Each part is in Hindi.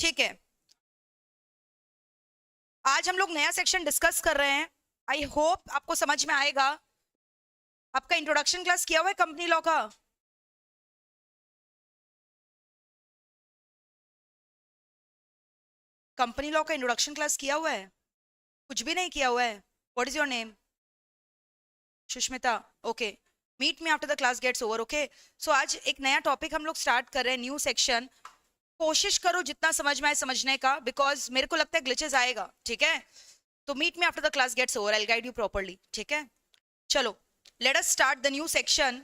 ठीक है, आज हम लोग नया सेक्शन डिस्कस कर रहे हैं। आई होप आपको समझ में आएगा। आपका इंट्रोडक्शन क्लास किया हुआ है कंपनी लॉ का? कंपनी लॉ का इंट्रोडक्शन क्लास किया हुआ है? कुछ भी नहीं किया हुआ है? What is your name? Sushmita. Okay, meet me after the class gets over. Okay, so आज एक नया टॉपिक हम लोग स्टार्ट कर रहे हैं, न्यू सेक्शन। कोशिश करो जितना समझ में आए समझने का, बिकॉज मेरे को लगता है ग्लिचेस आएगा। ठीक है, तो meet me after the class gets over, I will guide you properly. ठीक है, चलो let us start the new section.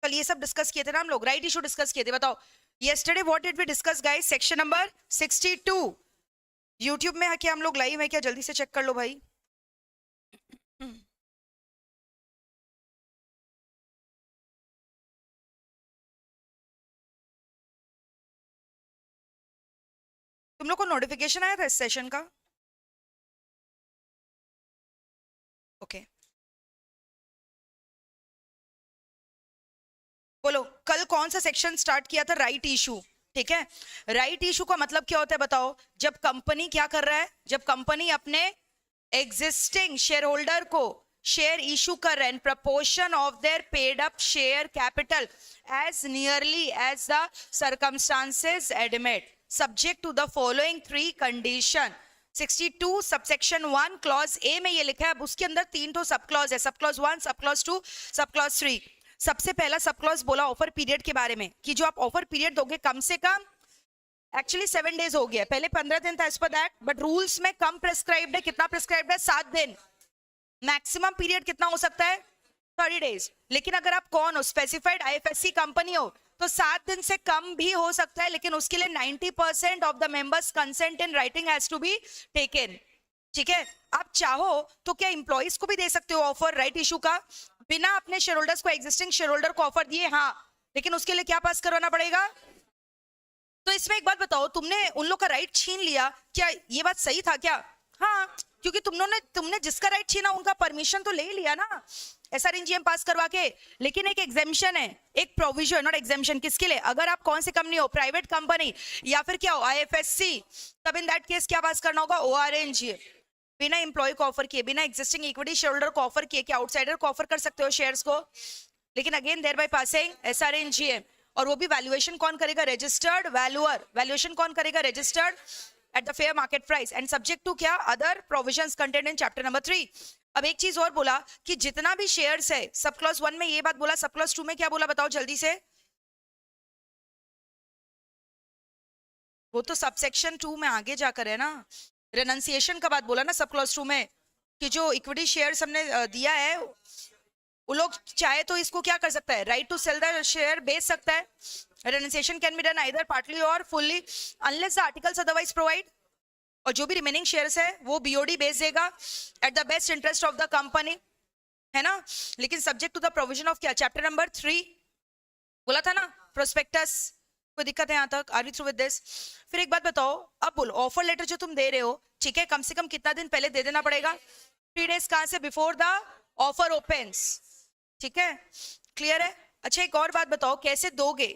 कल ये सब डिस्कस किए थे ना हम लोग, राइट इशू डिस्कस किए थे। बताओ yesterday what did we discuss guys? Section number 62। YouTube में है क्या? हम लोग लाइव है क्या? जल्दी से चेक कर लो भाई। तुम लोग को नोटिफिकेशन आया था इस सेशन का? ओके, बोलो कल कौन सा सेक्शन स्टार्ट किया था? Right issue. ठीक है, राइट इशू का मतलब क्या होता है बताओ? जब कंपनी क्या कर रहा है, जब कंपनी अपने एग्जिस्टिंग शेयर होल्डर को शेयर इशू कर रहे हैं proportion of their paid up share capital as nearly as the circumstances admit subject to the following 3 condition. 62 subsection 1 clause A में ये लिखा है। अब उसके अंदर 3 तो सब क्लॉज है, sub clause 1, sub clause 2, sub clause 3। सबसे पहला सब क्लॉज बोला ऑफर पीरियड के बारे में, कि जो आप ऑफर पीरियड दोगे कम से कम, एक्चुअली 7 डेज हो गया, पहले 15 दिन था as per that, but rules में कम प्रेस्क्राइब्ड है। कितना प्रेस्क्राइब्ड है? 7 दिन। मैक्सिमम पीरियड कितना हो सकता है? 30 डेज। लेकिन अगर आप कौन हो, स्पेसिफाइड आईएफएससी कंपनी हो, तो 7 दिन से कम भी हो सकता है, लेकिन उसके लिए 90% of the members consent in writing has to be taken. ठीक है, आप चाहो तो क्या इंप्लॉइज को भी दे सकते हो ऑफर राइट इशू का, बिना अपने शेयर होल्डर्स को, एग्जिस्टिंग शेयर होल्डर को ऑफर दिए। हाँ, लेकिन उसके लिए क्या पास करवाना पड़ेगा? तो इसमें एक बात बताओ, तुमने उन लोग का राइट छीन लिया, क्या ये बात सही था क्या? हाँ, क्योंकि तुमने जिसका राइट छीना उनका परमिशन तो ले ही लिया ना एसआरएनजीएम पास करवा के। लेकिन एक एग्जेम्पशन है, एक प्रोविजन, नॉट एग्जेम्पशन। किसके लिए? अगर आप कौन सी कंपनी हो, प्राइवेट कंपनी या फिर क्या हो, आईएफएससी, तब इन दैट केस क्या पास करना होगा? ओआरएनजीए। बिना एम्प्लॉय को ऑफर किए, बिना एग्जिस्टिंग इक्विटी शेयर होल्डर को ऑफर किए, क्या आउटसाइडर को ऑफर कर सकते हो शेयर्स को? लेकिन अगेन देयर बाय पासिंग एसआरएनजीएम। और वो भी वैल्यूएशन कौन करेगा? Registered valuer. वैल्यूएशन कौन करेगा? Registered at the fair market price and subject to क्या? Other provisions content in chapter number 3। अब एक चीज और बोला कि जितना भी शेयर्स है, सब क्लॉज 1 में ये बात बोला, सब क्लॉज 2 में क्या बोला बताओ जल्दी से? वो तो सबसेक्शन 2 में आगे जाकर है ना, रेनंसिएशन का बात बोला ना सब क्लॉज 2 में, कि जो इक्विटी शेयर्स हमने दिया है, वो लोग चाहे तो इसको क्या कर सकता है? Right to sell the share बेच सकता है। Renunciation can be done either partly or fully unless the articles otherwise provide. और जो भी रिमेनिंग शेयर्स है वो बीओडी बेच देगा at the best interest of the company, है ना। लेकिन subject to the provision of क्या? चैप्टर नंबर 3 बोला था ना, प्रोस्पेक्टस। कोई दिक्कत है यहाँ तक? Are we through with this? फिर एक बात बताओ, अब बोलो ऑफर लेटर जो तुम दे रहे हो, ठीक है, कम से कम कितना दिन पहले दे देना पड़ेगा? 3 डेज। कहां से? Before the offer opens. ठीक है, क्लियर है? अच्छा, एक और बात बताओ, कैसे दोगे?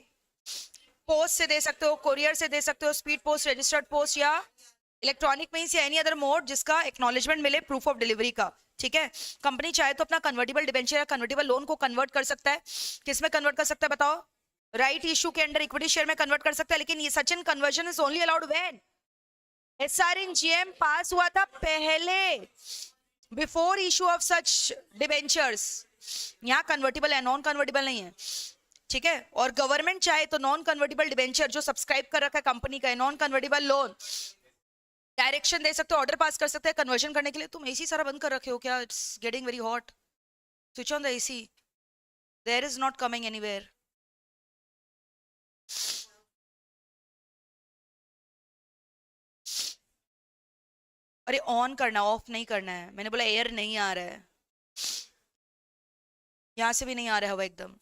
पोस्ट से दे सकते हो, कोरियर से दे सकते हो, स्पीड पोस्ट, रजिस्टर्ड पोस्ट, या इलेक्ट्रॉनिक मींस, या एनी अदर मोड जिसका एक्नॉलेजमेंट मिले प्रूफ ऑफ डिलीवरी का। ठीक है, कंपनी चाहे तो अपना कन्वर्टेबल डिबेंचर या कन्वर्टेबल लोन को कन्वर्ट कर सकता है। किस में कन्वर्ट कर सकता है बताओ? राइट इशू के अंडर इक्विटी शेयर में कन्वर्ट कर सकता है। लेकिन ये such in conversion is only allowed when SRNGM pass हुआ था पहले, before issue of such debentures. यहाँ कन्वर्टेबल है, नॉन कन्वर्टेबल नहीं है। ठीक है, और गवर्नमेंट चाहे तो नॉन कन्वर्टेबल डिबेंचर जो सब्सक्राइब कर रखा है कंपनी का, नॉन कन्वर्टेबल लोन, डायरेक्शन दे सकते हो, ऑर्डर पास कर सकते हैं कन्वर्जन करने के लिए। तुम एसी सारा बंद कर रखे हो क्या? It's getting very hot. Switch on the AC, there is not coming anywhere. अरे ऑन करना, ऑफ नहीं करना है। मैंने बोला एयर नहीं आ रहा है, यहाँ से भी नहीं आ रहा है हवा एकदम,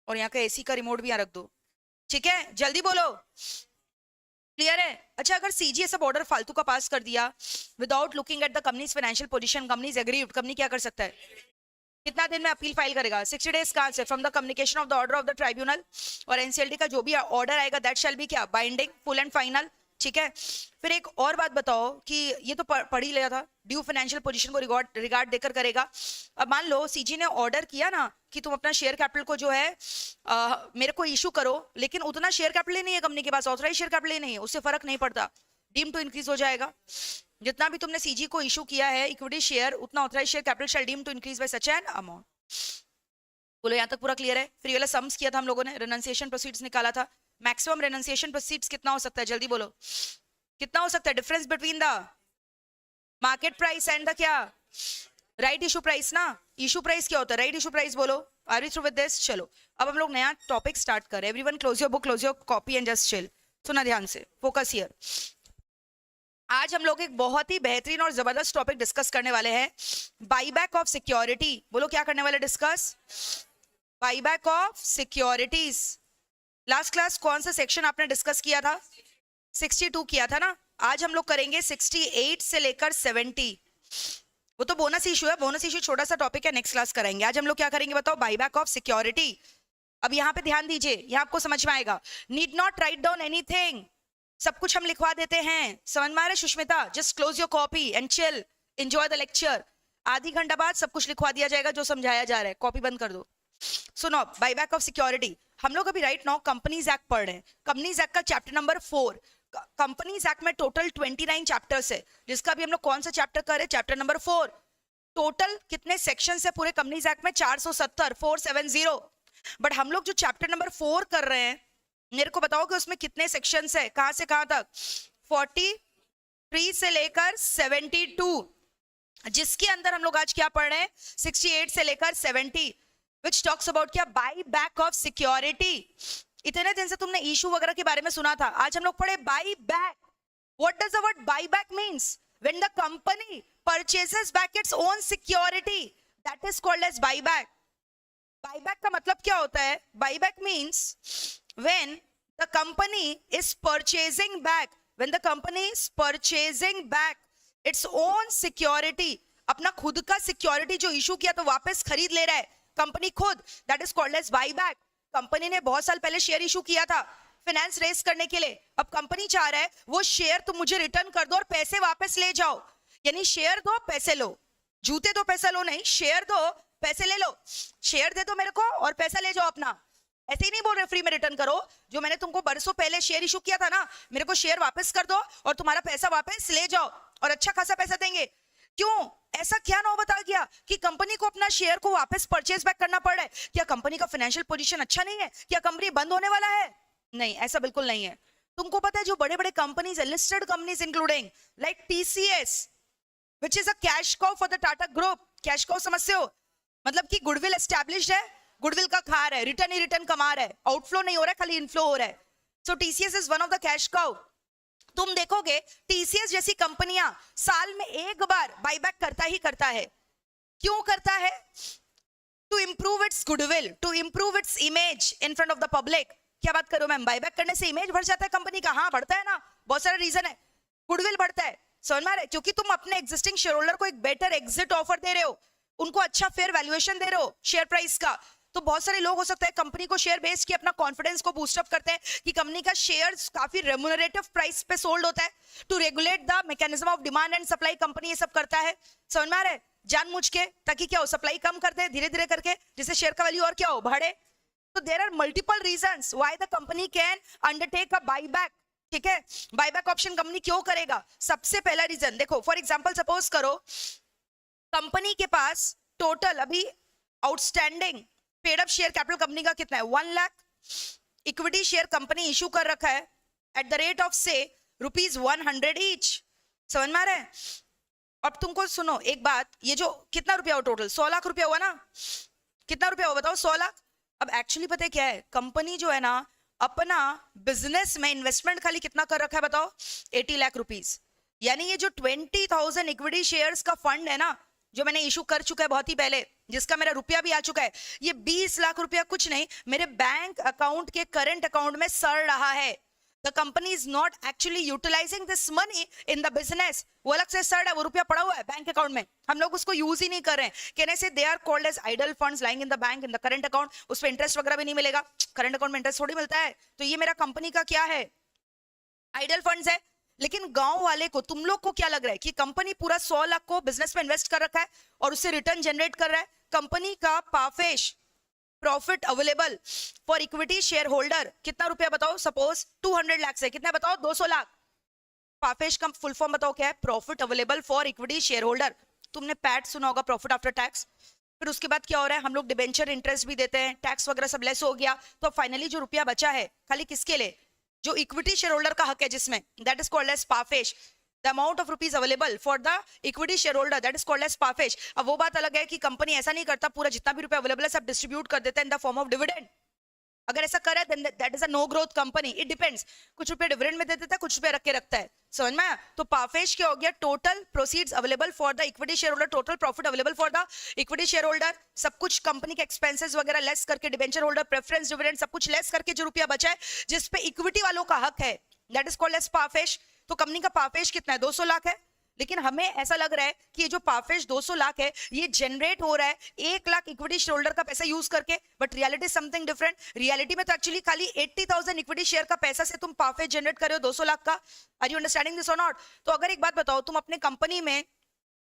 और यहाँ का एसी का रिमोट भी यहाँ रख दो। ठीक है, जल्दी बोलो, क्लियर है? अच्छा, अगर सीजी सब ऑर्डर फालतू का पास कर दिया without looking at the companies financial position, companies agreed, company क्या कर सकता है? कितना दिन में अपील फाइल करेगा? 60 डेज कहां से? From the communication of the order of the tribunal. और एनसीएलटी का जो भी ऑर्डर आएगा दैट शैल बी क्या? Binding, full and final. ठीक है। फिर एक और बात बताओ कि ये तो पढ़ ही लिया था, ड्यू फाइनेंशियल पोजीशन को रिगार्ड देकर करेगा। अब मान लो सीजी ने ऑर्डर किया ना कि तुम अपना शेयर कैपिटल को जो है मेरे को इशू करो, लेकिन उतना शेयर कैपिटल ही नहीं है कंपनी के पास, ऑथराइज शेयर कैपिटल ही नहीं है, उससे फर्क नहीं पड़ता, डीम टू इंक्रीज हो जाएगा। जितना भी तुमने सीजी को इशू किया है इक्विटी शेयर, उतना authorise share capital shall deem to increase by such an amount. बोलो यहाँ तक पूरा क्लियर है? फिर ये वाला सम्स किया था हम लोगों ने, रेनंसिएशन प्रोसीड्स निकाला था। मैक्सिमम रेनंसिएशन प्रोसीड्स कितना हो सकता है, जल्दी बोलो कितना हो सकता है? Difference between the market price and the क्या, राइट इशू प्राइस ना। इशू प्राइस क्या होता है? Right issue price. बोलो are we through with this? चलो अब हम लोग नया टॉपिक स्टार्ट कर रहे हैं। Everyone close your book, close your copy and just chill. सुना ध्यान से, फोकस हियर। आज हम लोग एक बहुत ही बेहतरीन और जबरदस्त टॉपिक डिस्कस करने वाले हैं, बाईबैक ऑफ सिक्योरिटी। बोलो क्या करने वाले discuss? Buyback of securities. Last class कौन सा सेक्शन आपने डिस्कस किया था? 62 किया था ना। आज हम लोग करेंगे 68 से लेकर 70। वो तो बोनस इशू है, बोनस इशू छोटा सा टॉपिक है, नेक्स्ट क्लास कराएंगे। आज हम लोग क्या करेंगे बताओ? Buyback of security. अब यहाँ पे ध्यान दीजिए, यहाँ आपको समझ में आएगा। Need not write down anything, सब कुछ हम लिखवा देते हैं। समझ में आ रहा है Sushmita? Just close your copy and chill, enjoy the lecture. आधी घंटा बाद सब कुछ लिखवा दिया जाएगा जो समझाया जा रहा है, कॉपी बंद कर दो। सुनो, बाईबैक ऑफ सिक्योरिटी। हम लोग अभी राइट नाउ कंपनीज एक्ट पढ़ रहे हैं। कंपनीज एक्ट का चैप्टर नंबर 4। कंपनीज एक्ट में टोटल 29 चैप्टर्स है, जिसका भी हम लोग कौन सा चैप्टर कर रहे हैं? Chapter number 4। टोटल कितने सेक्शंस है पूरे कंपनीज एक्ट में? 470, 470। बट हम लोग जो चैप्टर नंबर 4 कर रहे हैं, मेरे को बताओ कि उसमें कितने सेक्शंस है, कहां से कहां तक? 43 से लेकर 72, जिसके अंदर हम लोग आज क्या पढ़ रहे हैं? 68 से लेकर 70, which talks about क्या? Buyback of security. इतने दिन से तुमने इशू वगैरह के बारे में सुना था, आज हम लोग पढ़े buyback. What does the word buyback means? When the company purchases back its own security, that is called as buyback. Buyback का मतलब क्या होता है? Buyback means when the company is purchasing back its own security, अपना खुद का सिक्योरिटी जो इशू किया तो वापस खरीद ले रहा है कंपनी खुद, that is called as buyback. Company ने बहुत साल पहले शेयर इशू किया था फाइनेंस रेस करने के लिए, अब कंपनी चाह रहा है वो शेयर तुम मुझे रिटर्न कर दो और पैसे वापस ले जाओ। यानी शेयर दो पैसे लो, जूते दो पैसा लो नहीं, शेयर दो पैसे ले लो। शेयर दे दो मेरे को और पैसा ले जाओ अपना। ऐसे ही नहीं बोल रहे फ्री में रिटर्न करो, जो मैंने तुमको बरसों पहले शेयर इशू किया था ना, मेरे को शेयर वापस कर दो और तुम्हारा पैसा वापस ले जाओ, और अच्छा खासा पैसा देंगे। क्यों? ऐसा क्या ना हो बता गया कि कंपनी को अपना शेयर को वापस परचेज बैक करना पड़ रहा है? क्या कंपनी का फाइनेंशियल पोजीशन अच्छा नहीं है? क्या कंपनी बंद होने वाला है? नहीं, ऐसा बिल्कुल नहीं है। तुमको पता है जो बड़े बड़े कंपनीज है, listed companies including like TCS, which is a cash cow for the Tata group. Cash cow समझते हो? मतलब कि गुडविल एस्टैब्लिश्ड है, गुडविल का खा रहा है, रिटर्न ही रिटर्न कमा रहा है, आउटफ्लो नहीं हो रहा है, खाली इनफ्लो हो रहा है। So TCS is one of the cash cow. तुम देखोगे टीसीएस जैसी कंपनियां साल में एक बार बाईबैक करता ही करता है। क्यों करता है? To improve its goodwill, to improve its image in front of the public. क्या बात करो मैम? बाईबैक करने से इमेज बढ़ जाता है कंपनी का? हाँ बढ़ता है ना, बहुत सारे रीजन है। गुडविल बढ़ता है, समझ में आ रहा है? क्योंकि तुम अपने एग्जिस्टिंग शेयर होल्डर को एक बेटर एग्जिट ऑफर दे रहे हो, उनको अच्छा फेयर वैल्यूएशन दे रहे हो शेयर प्राइस का। तो बहुत सारे लोग हो सकता है कंपनी को शेयर बेच के अपना कॉन्फिडेंस को बूस्ट अप करते हैं कि कंपनी का शेयर्स काफी रेम्यूनरेटिव प्राइस पे सोल्ड होता है। To regulate the mechanism of demand and supply company ये सब करता है, समझ में आ रहा है? जानबूझ के, ताकि क्या हो, सप्लाई कम करते हैं धीरे धीरे करके, जिससे शेयर का वैल्यू और क्या हो, बढ़े। तो there are multiple reasons why the company can undertake a buyback. ठीक है, बाईबैक ऑप्शन कंपनी क्यों करेगा? सबसे पहला रीजन देखो, फॉर एग्जांपल सपोज करो कंपनी के पास टोटल अभी outstanding paid up share capital company का कितना है? 1 lakh. Equity share company issue कर रखा है एट द रेट ऑफ से ₹100 ईच। समझ में आ रहा है? अब तुमको सुनो एक बात, ये जो कितना रुपया हो टोटल? 100 लाख रुपया हुआ ना? कितना रुपया हो बताओ? 100 लाख। अब एक्चुअली पता है क्या है, कंपनी जो है ना अपना बिजनेस में इन्वेस्टमेंट खाली कितना कर रखा है बताओ? 80 लाख रुपीज। यानी ये जो 20,000 इक्विटी शेयर्स का फंड है ना, जो मैंने इशू कर चुका है बहुत ही पहले, जिसका मेरा रुपया भी आ चुका है, ये 20 लाख रुपया कुछ नहीं मेरे बैंक अकाउंट के करंट अकाउंट में सड़ रहा है। The company is not actually utilising this money in the business. वो अलग से सड़ है, वो रुपया पड़ा हुआ है बैंक अकाउंट में, हम लोग उसको यूज ही नहीं कर रहे हैं। कहने से they are called as idle funds lying in the bank in the current account. उस पर इंटरेस्ट वगैरह भी नहीं मिलेगा, करंट अकाउंट में इंटरेस्ट थोड़ी मिलता है। तो ये मेरा कंपनी का क्या है? आइडल फंड्स है। लेकिन गांव वाले को, तुम लोग को क्या लग रहा है कि कंपनी पूरा 100 लाख को बिजनेस में इन्वेस्ट कर रखा है और उससे रिटर्न जनरेट कर रहा है? कंपनी का PAFESH profit available for equity share holder कितना रुपया बताओ? सपोज 200 लाख है, कितना बताओ? 200 लाख। पाफेश का फुल फॉर्म बताओ क्या है? Profit available for equity share holder. तुमने पैट सुना होगा, प्रॉफिट आफ्टर टैक्स। फिर उसके बाद क्या हो रहा है, हम लोग डिबेंचर इंटरेस्ट भी देते हैं, टैक्स वगैरह सब लेस हो गया, तो फाइनली जो रुपया बचा है खाली किसके लिए? जो इक्विटी शेयर होल्डर का हक है जिसमें, that is called as PAFESH. The amount of rupees available for the equity share holder, that is called as PAFESH. अब वो बात अलग है कि कंपनी ऐसा नहीं करता, पूरा जितना भी रुपया अवेलेबल है सब डिस्ट्रीब्यूट कर देता है in the form of dividend. अगर ऐसा करे then that is a no growth company. It depends, कुछ रुपए डिविडेंड में दे देता है, कुछ रुपए रख के रखता है। समझ में आया? तो पाफेश क्या हो गया? Total proceeds available for the equity share holder, total profit available for the equity share holder, सब कुछ कंपनी के एक्सपेंसेस वगैरह लेस करके, डिबेंचर होल्डर, प्रेफरेंस, डिविडेंड सब कुछ लेस करके जो रुपया बचा है जिसपे इक्विटी वालों का हक है, दैट इज कॉल्ड एज पाफेश। तो कंपनी का पाफेश कितना है? 200 लाख है। लेकिन हमें ऐसा लग रहा है कि ये जो पाफेश 200 लाख है ये जनरेट हो रहा है 1 लाख इक्विटी शेयर होल्डर का पैसा यूज करके, but reality something different. Reality में तो एक्चुअली खाली 80,000 इक्विटी शेयर का पैसा से तुम पाफेश जनरेट कर रहे हो 200 लाख का। आर यू अंडरस्टैंडिंग दिस और नॉट? तो अगर एक बात बताओ, तुम अपने कंपनी में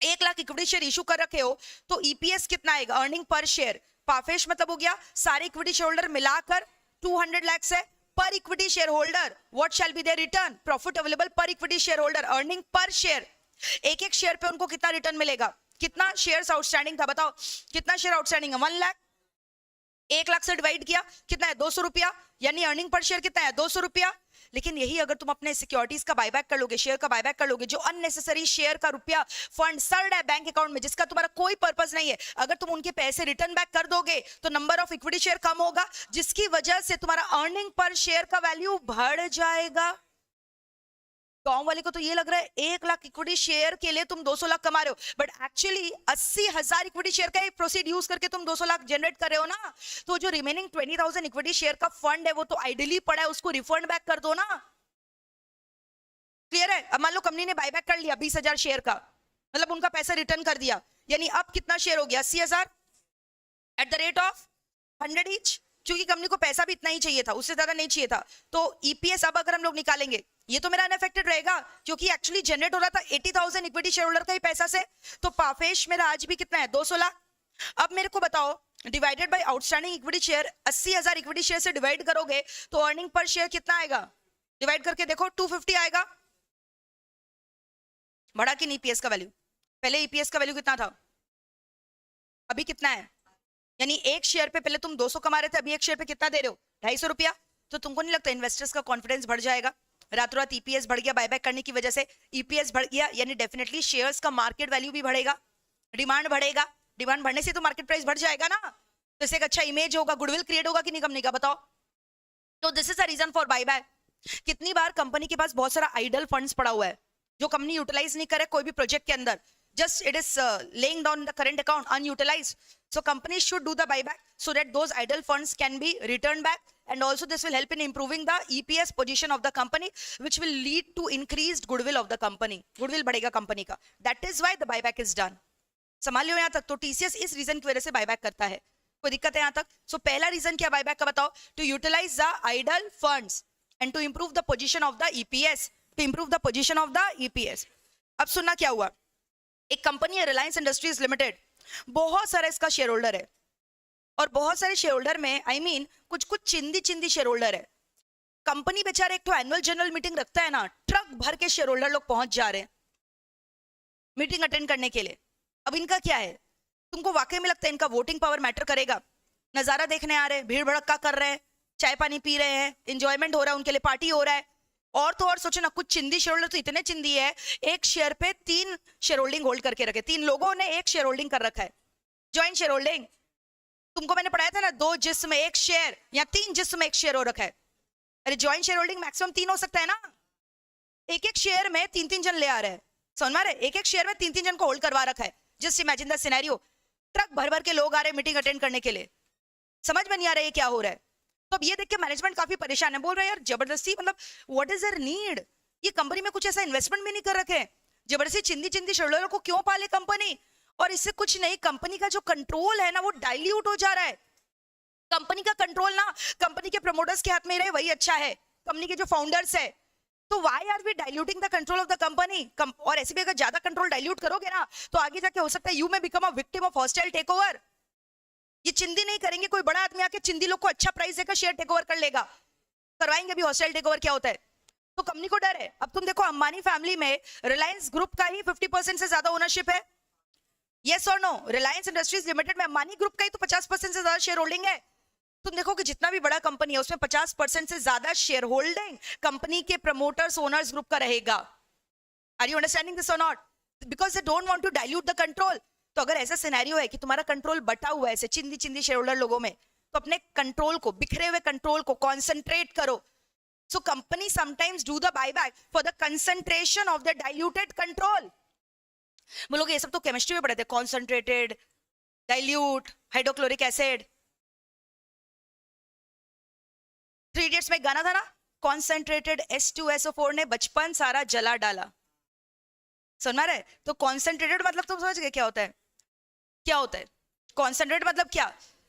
1 लाख इक्विटी शेयर इशू कर रखे हो तो ईपीएस कितना आएगा? Earning per share. पाफेश मतलब हो गया सारे इक्विटी शेयर होल्डर मिलाकर 200 लाख है per equity share holder. What shall be their return? Profit available per equity share holder, earning per share. एक एक शेयर पे उनको कितना रिटर्न मिलेगा? कितना शेयर्स आउटस्टैंडिंग था बताओ? कितना शेयर आउटस्टैंडिंग है? 1 लाख। 1 लाख से डिवाइड किया कितना है? 200 रुपया, यानी अर्निंग पर शेयर कितना है? 200 रुपया। लेकिन यही अगर तुम अपने सिक्योरिटीज का बायबैक कर लोगे, शेयर का बायबैक कर लोगे, जो अननेसेसरी शेयर का रुपया फंड सड़ रहा है बैंक अकाउंट में जिसका तुम्हारा कोई पर्पस नहीं है, अगर तुम उनके पैसे रिटर्न बैक कर दोगे तो नंबर ऑफ इक्विटी शेयर कम होगा, जिसकी वजह से तुम्हारा अर्निंग पर शेयर का वैल्यू बढ़ जाएगा। गांव वाले को तो ये लग रहा है 1 लाख इक्विटी शेयर के लिए तुम 200 लाख कमा रहे हो, बट एक्चुअली 80,000 इक्विटी शेयर का प्रोसीड यूज करके तुम 200 लाख जनरेट कर रहे हो ना। तो जो रिमेनिंग 20,000 इक्विटी शेयर का फंड है वो तो आइडियली पड़ा है, उसको रिफंड बैक कर दो ना। क्लियर है? अब मान लो कंपनी ने बायबैक कर लिया 20,000 शेयर का, मतलब उनका पैसा रिटर्न कर दिया, यानी अब कितना शेयर हो गया? 80,000 at the rate of 100 each, क्योंकि कंपनी को पैसा भी इतना ही चाहिए था, उससे ज्यादा नहीं चाहिए था। तो ईपीएस अब अगर हम लोग निकालेंगे, ये तो मेरा अनअफेक्टेड रहेगा क्योंकि एक्चुअली जनरेट हो रहा था 80,000 इक्विटी शेयर होल्डर का ही पैसा से। तो पाफेश मेरा आज भी कितना है? 200 लाख। अब मेरे को बताओ, divided by outstanding equity share, 80,000 equity share से डिवाइड करोगे तो अर्निंग पर शेयर कितना आएगा? डिवाइड करके देखो, 250 आएगा। बढ़ा कि नहीं ईपीएस का वैल्यू? पहले ईपीएस का वैल्यू कितना था, अभी कितना है? यानी एक शेयर पे पहले तुम 200 कमा रहे थे, अभी एक शेयर पे कितना दे रहे हो? 250 रुपया। तो तुमको नहीं लगता इन्वेस्टर्स का कॉन्फिडेंस बढ़ जाएगा? रातों रात ईपीएस बढ़ गया बायबैक करने की वजह से, ईपीएस बढ़ गया यानी डेफिनेटली शेयर्स का मार्केट वैल्यू भी बढ़ेगा, डिमांड बढ़ेगा, डिमांड बढ़ने से तो मार्केट प्राइस बढ़ जाएगा ना। तो इससे एक अच्छा इमेज होगा, गुडविल क्रिएट होगा कि नहीं कंपनी का? बताओ। तो this is a reason for buyback. कितनी बार कंपनी के पास बहुत सारा आइडल फंड्स पड़ा हुआ है जो कंपनी यूटिलाइज नहीं करे कोई भी प्रोजेक्ट के अंदर, just it is laying down the current account unutilized. So companies should do the buyback so that those idle funds can be returned back, and also this will help in improving the EPS position of the company, which will lead to increased goodwill of the company. Goodwill बढ़ेगा कंपनी का. That is why the buyback is done. संभाल लियो यहाँ तक? तो TCS इस रीजन की वजह से बायबैक करता है। कोई दिक्कत है यहाँ तक? सो पहला रीजन क्या बायबैक का बताओ? To utilise the idle funds and to improve the position of the EPS. To improve the position of the EPS. अब सुनना क्या हुआ, एक कंपनी है रिलायंस इंडस्ट्रीज लिमिटेड, बहुत सारा इसका शेयर होल्डर है और बहुत सारे शेयर होल्डर में आई मीन कुछ कुछ चिंदी शेयर होल्डर है। कंपनी बेचारे एक तो एनुअल जनरल मीटिंग रखता है ना, ट्रक भर के शेयर होल्डर लोग पहुंच जा रहे हैं मीटिंग अटेंड करने के लिए। अब इनका क्या है, तुमको वाकई में लगता है इनका वोटिंग पावर मैटर करेगा? नजारा देखने आ रहे हैं, भीड़ भड़का कर रहे हैं, चाय पानी पी रहे हैं, इंजॉयमेंट हो रहा है, उनके लिए पार्टी हो रहा है। और तो और सोचो ना, कुछ चिंदी शेयर होल्डर तो इतने चिंदी है, एक शेयर पे 3 शेयर होल्डिंग होल्ड करके रखे, 3 लोगों ने एक शेयर होल्डिंग कर रखा है, ज्वाइंट शेयर होल्डिंग। तुमको मैंने पढ़ाया था ना, 2 जिस्म एक शेयर या 3 जिस्म एक शेयर हो रखा है। अरे ज्वाइंट शेयर होल्डिंग मैक्सिमम 3 हो सकता है ना, एक एक शेयर में 3-3 जन ले आ रहे हैं। समझ में, एक एक शेयर में 3-3 जन को होल्ड करवा रखा है। Just imagine the scenario, truck भर भर के लोग आ रहे हैं मीटिंग अटेंड करने के लिए, समझ में नहीं आ रहा है क्या हो रहा है। तो अब ये देख के मैनेजमेंट काफी परेशान है, बोल रहे हैं यार जबरदस्ती, मतलब व्हाट इज देयर नीड, ये कंपनी में कुछ ऐसा इन्वेस्टमेंट भी नहीं कर रखे हैं, जबरदस्ती चिंदी शेयरहोल्डर को क्यों पाले कंपनी। और इससे कुछ नहीं, कंपनी का जो कंट्रोल है ना वो डाइल्यूट हो जा रहा है। कंपनी का कंट्रोल ना कंपनी के प्रमोटर्स के हाथ में रहे वही अच्छा है, कंपनी के जो फाउंडर्स है। तो why are we diluting the control of the company? और ऐसे भी अगर ज्यादा कंट्रोल डाइल्यूट करोगे ना तो आगे जाके हो सकता है you may become a victim of hostile take over. ये चिंदी नहीं करेंगे, कोई बड़ा आदमी आके चिंदी लोग को अच्छा प्राइस देकर शेयर टेक ओवर कर लेगा। करवाएंगे भी हॉस्टाइल टेक ओवर, क्या होता है? तो कंपनी को डर है। अब तुम देखो अंबानी फैमिली में रिलायंस ग्रुप का ही 50% से ज्यादा ओनरशिप है, यस और नो? रिलायंस इंडस्ट्रीज लिमिटेड में अंबानी ग्रुप का ही तो 50% से ज्यादा शेयर होल्डिंग है। तुम देखो कि जितना भी बड़ा कंपनी है उसमें 50% से ज्यादा शेयर होल्डिंग कंपनी के प्रमोटर्स ओनर्स ग्रुप का रहेगा। आर यू अंडरस्टैंडिंग दिस और not? Because they don't want to dilute the control. तो अगर ऐसा सिनेरियो है कि तुम्हारा कंट्रोल बटा हुआ है ऐसे चिंदी चिंदी शेयर होल्डर लोगों में, तो अपने कंट्रोल को, बिखरे हुए कंट्रोल को कॉन्सेंट्रेट करो। So company sometimes do the buyback for the concentration of the diluted control. बोलोगे ये सब तो केमिस्ट्री में पढ़े थे, concentrated, dilute, hydrochloric acid. 3 idiots में गाना था ना, कॉन्सेंट्रेटेड H2SO4 ने बचपन सारा जला डाला। सुन रहे? तो कॉन्सेंट्रेटेड मतलब तुम समझ गए क्या होता है? क्या होता है कॉन्सेंट्रेट? मतलब क्या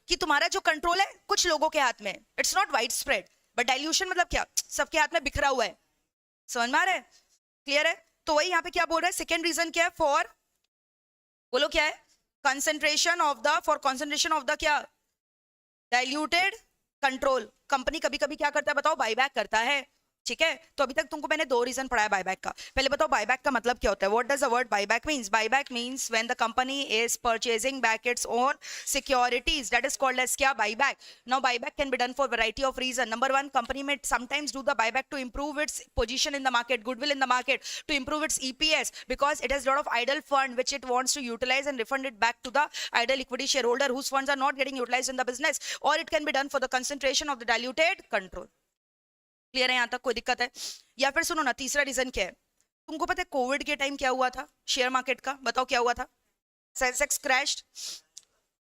कि तुम्हारा जो कंट्रोल है कुछ लोगों के हाथ में, it's not wide spread. But dilution मतलब क्या? सबके हाथ में बिखरा हुआ है। समझ में आ रहा है? क्लियर है? तो वही यहाँ पे क्या बोल रहा है, सेकेंड रीजन क्या है? फॉर, बोलो क्या है? Concentration of the, for concentration of the क्या? Diluted control. कंपनी कभी कभी क्या करता है बताओ? बायबैक करता है। ठीक है, तो अभी तक तुमको मैंने 2 रीजन पढ़ाया बायबैक का। पहले बताओ बायबैक का मतलब क्या होता है? What does the word buyback means? Buyback means when the company is purchasing back its own securities, that is called as क्या? Buyback. Now buyback can be done for variety of reason. Number 1, company में sometimes do the buyback to improve its position in the market, goodwill in the market, to improve its EPS, because it has lot of idle fund which it wants to utilise and refund it back to the idle equity share holder whose funds are not getting utilized in the business, or it can be done for the concentration of the diluted control। Clear है? यहां तक कोई दिक्कत है? या फिर सुनो ना, तीसरा रीजन क्या है? तुमको पता है कोविड के टाइम क्या हुआ था शेयर मार्केट का? बताओ क्या हुआ था? Sensex crashed.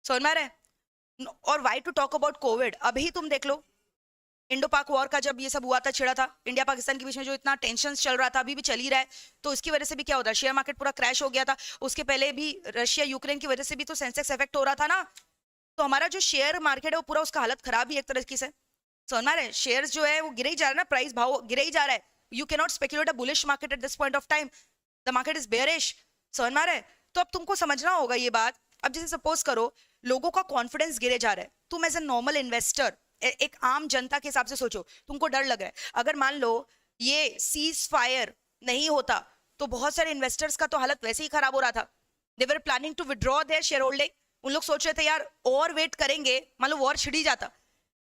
समझ में आ रहा है? और why to talk about Covid? अभी तुम देख लो, इंडो पाक वॉर का जब ये सब हुआ था, छिड़ा था इंडिया पाकिस्तान के बीच में, जो इतना टेंशन चल रहा था, अभी भी चल ही रहा है, तो इसकी वजह से भी क्या होता है? शेयर मार्केट पूरा क्रैश हो गया था। उसके पहले भी रशिया यूक्रेन की वजह से भी तो सेंसेक्स इफेक्ट हो रहा था ना। तो हमारा जो शेयर मार्केट है वो पूरा, उसका हालत खराब ही एक तरीके से। समझ रहे? शेयर्स जो है वो गिरे ही जा रहा है ना, प्राइस भाव गिरे ही जा रहा है। You can not speculate a bullish market at this point of time, the market is bearish. समझ में आ रहा है? तो अब तुमको समझना होगा ये बात। अब जैसे सपोज करो लोगों का कॉन्फिडेंस गिरे जा रहा है, तुम एज ए नॉर्मल इन्वेस्टर, एक आम जनता के हिसाब से सोचो, तुमको डर लग रहा है। अगर मान लो ये सीज फायर नहीं होता तो बहुत सारे इन्वेस्टर्स का तो हालत वैसे ही खराब हो रहा था। They were planning to withdraw their share holding. उन लोग सोच रहे थे यार और वेट करेंगे, मान लो वॉर छिड़ी जाता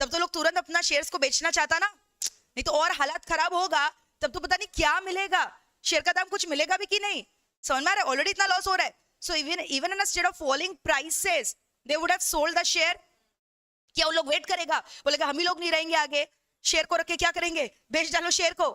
तब तो लोग तुरंत अपना शेयर्स को बेचना चाहता ना, नहीं तो और हालात खराब होगा तब तो पता नहीं क्या मिलेगा, शेयर का दाम कुछ मिलेगा भी कि नहीं। समझ में आ रहा है? ऑलरेडी इतना लॉस हो रहा है। So even in a state of falling prices they would have sold the share. क्या वो लोग वेट करेगा? बोलेगा हम ही लोग नहीं रहेंगे आगे, शेयर को रख के क्या करेंगे? बेच डालो शेयर को।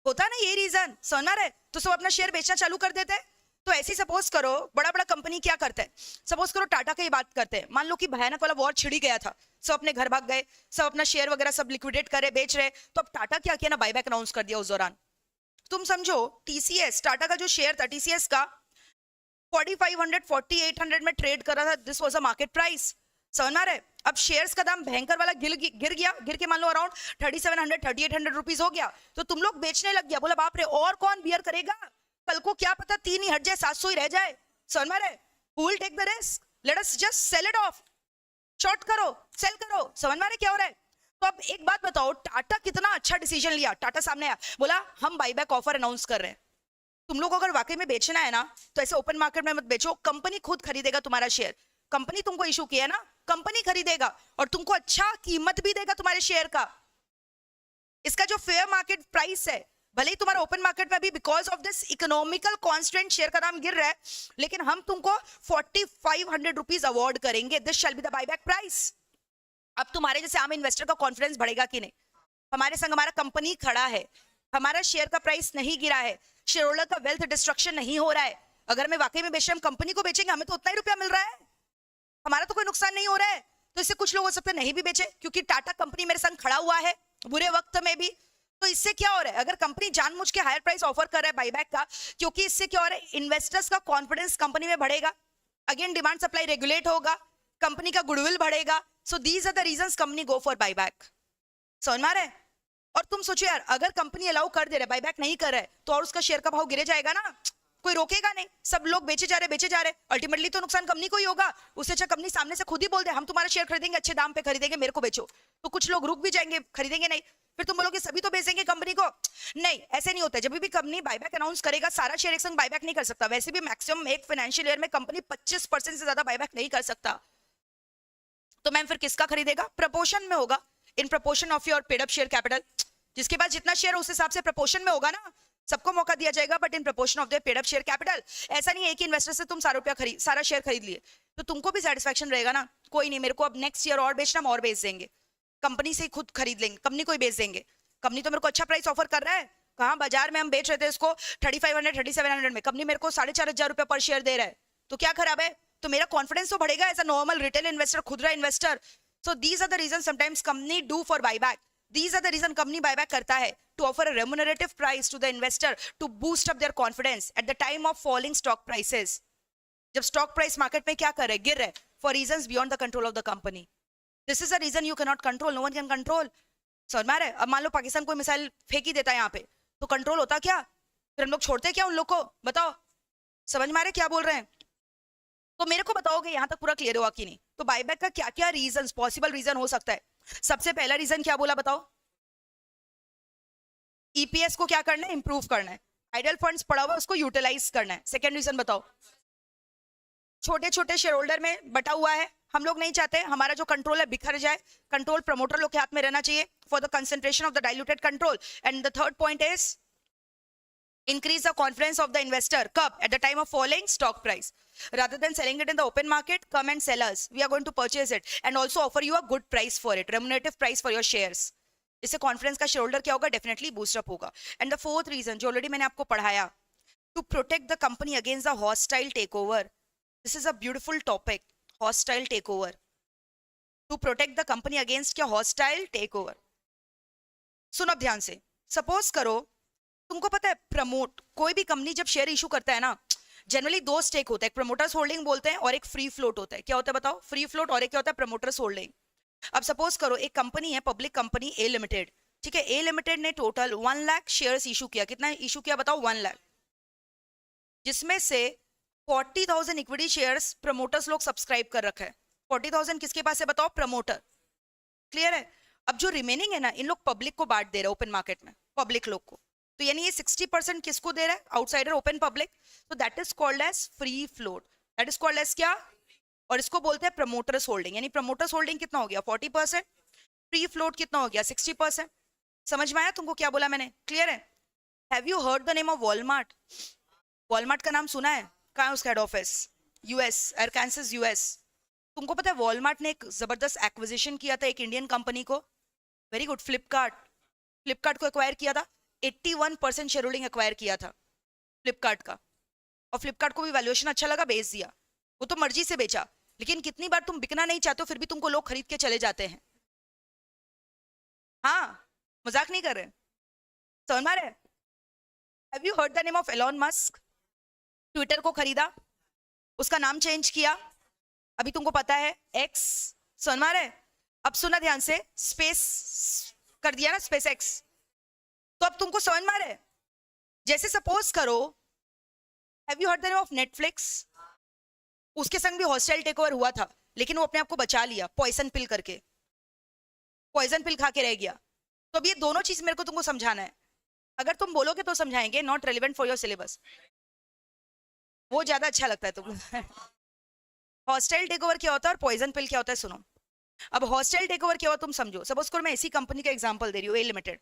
होता ना ये रीजन। समझ में आ रहा है? तो सब अपना शेयर बेचना चालू कर देते हैं। तो ऐसे ही सपोज करो बड़ा बड़ा कंपनी क्या करता है, सपोज करो टाटा की बात करते हैं, मान लो कि भयानक वाला वॉर छिड़ी गया था, सब अपने घर भाग गए, सब अपना शेयर वगैरह सब लिक्विडेट करे, बेच रहे, तो अब टाटा क्या किया ना, बायबैक अनाउंस कर दिया उस दौरान। तुम समझो TCS, टाटा का जो शेयर था TCS का 4500 4800 में ट्रेड कर रहा था, this was a market price. समझ में आ रहा है? अब शेयर्स का दाम भयंकर वाला गिर गया, गिर के मान लो अराउंड 3700 3800 रुपीज हो गया, तो तुम लोग बेचने लग गया। बोला बाप रे और कौन बियर करेगा, कल को क्या पता 3 ही हट जाए 700 ही रह जाए। समझ में आ रहा है? Who will take the risk? Let us just sell it off, short करो, सेल करो। समझ में आ रहा है क्या हो रहा है? तो अब एक बात बताओ, टाटा कितना अच्छा डिसीजन लिया। टाटा सामने आया, बोला हम बायबैक ऑफर अनाउंस कर रहे हैं। तुम लोग अगर वाकई में बेचना है ना तो ऐसे ओपन मार्केट में मत बेचो, कंपनी खुद खरीदेगा तुम्हारा शेयर। कंपनी तुमको इशू किया है ना, कंपनी खरीदेगा और तुमको अच्छा कीमत भी देगा तुम्हारे शेयर का। इसका जो फेयर मार्केट प्राइस है, भले ही तुम्हारा ओपन मार्केट में भी because of this economical constant share का दाम गिर रहा है, लेकिन हम तुमको 4500 रुपीज अवार्ड करेंगे। This shall be the buyback price. अब तुम्हारे जैसे आम इन्वेस्टर का कॉन्फिडेंस बढ़ेगा कि नहीं? हमारे संग हमारा कंपनी खड़ा है, हमारा शेयर का प्राइस नहीं गिरा है, शेयर होल्डर का वेल्थ डिस्ट्रक्शन नहीं हो रहा है। अगर मैं वाकई में बेच रहा हूं, कंपनी को बेचेंगे, हमें तो उतना ही रुपया मिल रहा है, हमारा तो कोई नुकसान नहीं हो रहा है। तो इससे कुछ लोग हो सकते हैं नहीं भी बेचे, क्योंकि टाटा कंपनी मेरे संग खड़ा हुआ है बुरे वक्त में भी। तो इससे क्या हो रहा है, अगर कंपनी जानबूझ के हायर प्राइस ऑफर कर रहा है बायबैक का, क्योंकि इससे क्या हो रहा है, इन्वेस्टर्स का कॉन्फिडेंस कंपनी में बढ़ेगा, अगेन डिमांड सप्लाई रेगुलेट होगा, कंपनी का गुडविल बढ़ेगा। So these are the reasons company go for buyback. समझ में आ रहा है? और तुम सोचो यार, अगर कंपनी अलाउ कर दे रहा है, बायबैक नहीं कर रहा है, तो और उसका शेयर का भाव गिरे जाएगा ना, कोई रोकेगा नहीं। सब लोग बेचे जा रहे, अल्टीमेटली तो नुकसान कंपनी को ही होगा। उससे अच्छा कंपनी सामने से खुद ही बोल दे हम तुम्हारा शेयर खरीदेंगे, अच्छे दाम पे खरीदेंगे, मेरे को बेचो। तो कुछ लोग रुक भी जाएंगे, खरीदेंगे नहीं। फिर तुम बोलोगे सभी तो बेचेंगे कंपनी को, नहीं ऐसे नहीं होता। जब भी कंपनी बायबैक अनाउंस करेगा, सारा शेयर एक संग बायबैक नहीं कर सकता। वैसे भी मैक्सिमम एक फाइनेंशियल ईयर में कंपनी 25% से ज्यादा बायबैक नहीं कर सकता। तो मैम फिर किसका खरीदेगा? प्रपोर्शन में होगा, in proportion of your paid up share capital. जिसके पास जितना शेयर उस हिसाब से प्रपोर्शन में होगा ना, सबको मौका दिया जाएगा, but in proportion of the paid up share capital. ऐसा नहीं है एक इन्वेस्टर से तुम सारा शेयर खरीद लिए तो तुमको भी सेटिस्फेक्शन रहेगा ना, कोई नहीं, मेरे को अब नेक्स्ट ईयर और बेचना, हम और बेच देंगे, कंपनी से खुद खरीद लेंगे, कंपनी को ही बेच देंगे। कंपनी तो मेरे को अच्छा प्राइस ऑफर कर रहा है, कहाँ बाजार में हम बेच रहे थे इसको 3500 3700 में, कंपनी मेरे को 4500 रुपए पर शेयर दे रहा है, तो क्या खराब है? तो मेरा कॉन्फिडेंस तो बढ़ेगा as a normal retail investor, खुदरा investor. So these are the reason sometimes company do for buyback. These are the reason company buyback करता है, to offer a remunerative price to the investor to boost up their confidence at the time of falling stock prices. जब stock price market में क्या कर रहे, गिर रहे, for reasons beyond the control of the company. This is a reason you cannot control, no one can control. समझ में आ रहा है? अब मान लो पाकिस्तान कोई मिसाइल फेंक ही देता है यहाँ पे, तो कंट्रोल होता क्या? फिर हम लोग छोड़ते क्या उन लोग को? बताओ, समझ में आ रहा है क्या बोल रहे हैं? तो मेरे को बताओगे यहाँ तक पूरा क्लियर हुआ कि नहीं? तो बायबैक का क्या क्या रीजन, पॉसिबल रीजन हो सकता है? सबसे पहला रीजन क्या बोला बताओ? ईपीएस को क्या करना है? इंप्रूव करना है। आइडल फंड्स पड़ा हुआ उसको यूटिलाइज करना है। सेकंड रीजन बताओ? छोटे छोटे शेयर होल्डर में बटा हुआ है, हम लोग नहीं चाहते हमारा जो कंट्रोल है बिखर जाए, कंट्रोल प्रमोटर लोग के हाथ में रहना चाहिए for the concentration of the diluted control. And the third point is increase the confidence of the investor. Kab? At the time of falling stock price. Rather than selling it in the open market, come and sell us. We are going to purchase it and also offer you a good price for it, remunerative price for your shares. इससे कॉन्फिडेंस का शेयर होल्डर क्या होगा? डेफिनेटली बूस्ट अप होगा। एंड द फोर्थ रीजन जो ऑलरेडी मैंने आपको पढ़ाया, to protect the company against the hostile take over. This is a beautiful topic, hostile take over. To protect the company against क्या? Hostile take over. सुनो अब ध्यान से, सपोज करो तुमको पता है प्रमोट, कोई भी कंपनी जब शेयर इशू करता है ना, जनरली दो स्टेक होता है, एक प्रमोटर्स होल्डिंग बोलते हैं और एक फ्री फ्लोट होता है। क्या होता है बताओ? फ्री फ्लोट, और एक क्या होता है? Promoters holding. अब सपोज करो एक कंपनी है, पब्लिक कंपनी ए लिमिटेड, ठीक है, ए लिमिटेड ने टोटल 1 लाख शेयर्स इशू किया। कितना इशू किया बताओ? 1 लाख, जिसमें से 40,000 इक्विटी शेयर्स प्रमोटर्स लोग सब्सक्राइब कर रखा है। 40,000 किसके पास है बताओ? प्रमोटर। क्लियर है? अब जो रिमेनिंग है ना, इन लोग पब्लिक को बांट दे रहे हैं ओपन मार्केट में, पब्लिक लोग को। तो यानी ये 60% किसको दे रहा है? Outsider, open public. तो that is called as free float. That is called as क्या? और इसको बोलते हैं प्रमोटर्स होल्डिंग। यानी प्रमोटर्स होल्डिंग कितना हो गया? 40%। फ्री फ्लोट कितना हो गया? 60%। समझ में आया तुमको क्या बोला मैंने? क्लियर है? Have you heard the name of Walmart? Walmart का नाम सुना है? कहाँ है उसका head office? US, Arkansas US. तुमको पता है वॉलमार्ट ने एक जबरदस्त एक्विजिशन किया था एक इंडियन कंपनी को। वेरी गुड, फ्लिपकार्ट को एक्वायर किया था। 81% शेयर होल्डिंग एक्वायर किया था फ्लिपकार्ट का, और फ्लिपकार्ट को भी वैल्यूएशन अच्छा लगा, बेच दिया। वो तो मर्जी से बेचा, लेकिन कितनी बार तुम बिकना नहीं चाहते हो फिर भी तुमको लोग खरीद के चले जाते हैं। हाँ, मजाक नहीं कर रहे, समझ में आ रहा है? Have you heard the name of Elon Musk? Twitter को खरीदा, उसका नाम चेंज किया, अभी तुमको पता है एक्स। समझ में आ रहा है? अब सुना ध्यान से, स्पेस कर दिया ना, स्पेस एक्स। तो अब तुमको समझ में आ रहा है? जैसे सपोज करो, have you heard the name of Netflix? उसके संग भी हॉस्टाइल टेक ओवर हुआ था, लेकिन वो अपने आप को बचा लिया पॉइजन पिल करके, पॉइजन पिल खा के रह गया। तो अब ये दोनों चीज मेरे को तुमको समझाना है। अगर तुम बोलोगे तो समझाएंगे, not relevant for your syllabus, वो ज्यादा अच्छा लगता है तुमको। हॉस्टाइल टेक ओवर क्या होता है और पॉइजन पिल क्या होता है? सुनो, अब हॉस्टाइल टेक ओवर क्या हुआ तुम समझो। सपोज करो मैं इसी कंपनी का एग्जांपल दे रही हूँ, ए लिमिटेड।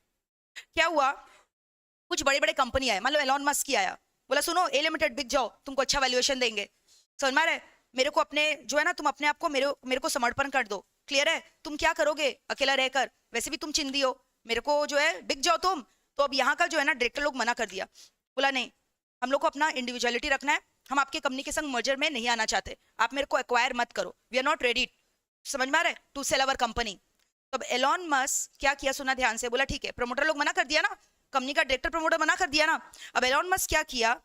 क्या हुआ, कुछ बड़े बड़े कंपनी आए, मान लो एलॉन मस्क की आया, बोला सुनो ए लिमिटेड बिक जाओ, तुमको अच्छा वैल्यूएशन देंगे। समझ में आ रहा है? मेरे को अपने जो है ना, तुम अपने आप को मेरे को समर्पण कर दो। क्लियर है? तुम क्या करोगे अकेला रहकर? वैसे भी तुम चिंदी हो, मेरे को जो है बिक जाओ तुम। तो अब यहाँ का जो है ना डायरेक्टर लोग मना कर दिया, बोला नहीं, हम लोग को अपना इंडिविजुअलिटी रखना है, हम आपके कंपनी के संग मर्जर में नहीं आना चाहते, आप मेरे को एक्वायर मत करो, वी आर नॉट रेडी। समझ में आ रहा है? To sell our company. तब एलॉन मस्क क्या किया, सुना ध्यान से, बोला ठीक है, प्रमोटर लोग मना कर दिया ना, कंपनी का डायरेक्टर प्रमोटर मना कर दिया ना। अब एलॉन मस्क क्या किया,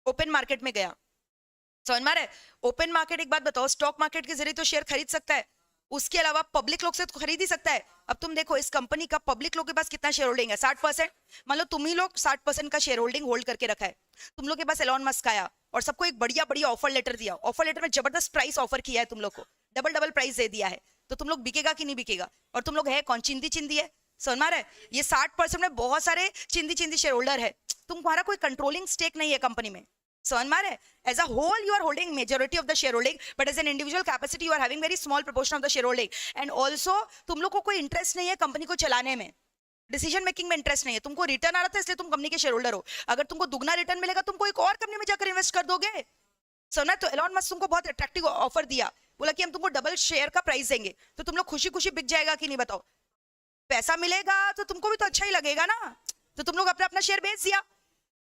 ओपन मार्केट में गया। समझ में आ रहा है? ओपन मार्केट, एक बात बताओ, स्टॉक मार्केट के जरिए तो शेयर खरीद सकता है, उसके अलावा पब्लिक लोग से तो खरीद ही सकता है। अब तुम देखो इस कंपनी का पब्लिक लोग के पास कितना शेयर होल्डिंग है, 60%। मान लो तुम ही लोग 60% का शेयर होल्डिंग होल्ड करके रखा है, तुम लोग के पास एलॉन मस्क आया और सबको एक बढ़िया बढ़िया ऑफर लेटर दिया, ऑफर लेटर में जबरदस्त प्राइस ऑफर किया है तुम लोग को, डबल डबल प्राइस दे दिया है, तो तुम लोग बिकेगा कि नहीं बिकेगा? और तुम लोग है कौन, चिंदी चिंदी है, समझ में आ रहा है? ये 60% में बहुत सारे चिंदी चिंदी शेयर होल्डर है, तुम्हारा कोई कंट्रोलिंग स्टेक नहीं है कंपनी में, समझ में आ रहा है? As a whole, you are holding majority of the shareholding, but as an individual capacity, you are having very small proportion of the shareholding. And also, तुम लोग को कोई इंटरेस्ट नहीं है कंपनी को चलाने में, डिसीजन मेकिंग में इंटरेस्ट नहीं है, तुमको रिटर्न आ रहा था इसलिए तुम कंपनी के शेयर होल्डर हो। अगर तुमको दुगना रिटर्न मिलेगा तुमको एक और कंपनी में जाकर इन्वेस्ट कर दोगे। सुना? तो एलॉन मस्क तुमको बहुत अट्रैक्टिव ऑफर दिया, बोला कि हम तुमको डबल शेयर का प्राइस देंगे, तो तुम लोग खुशी खुशी बिक जाएगा कि नहीं बताओ? पैसा मिलेगा तो तुमको भी तो अच्छा ही लगेगा ना, तो तुम लोग अपना अपना शेयर बेच दिया।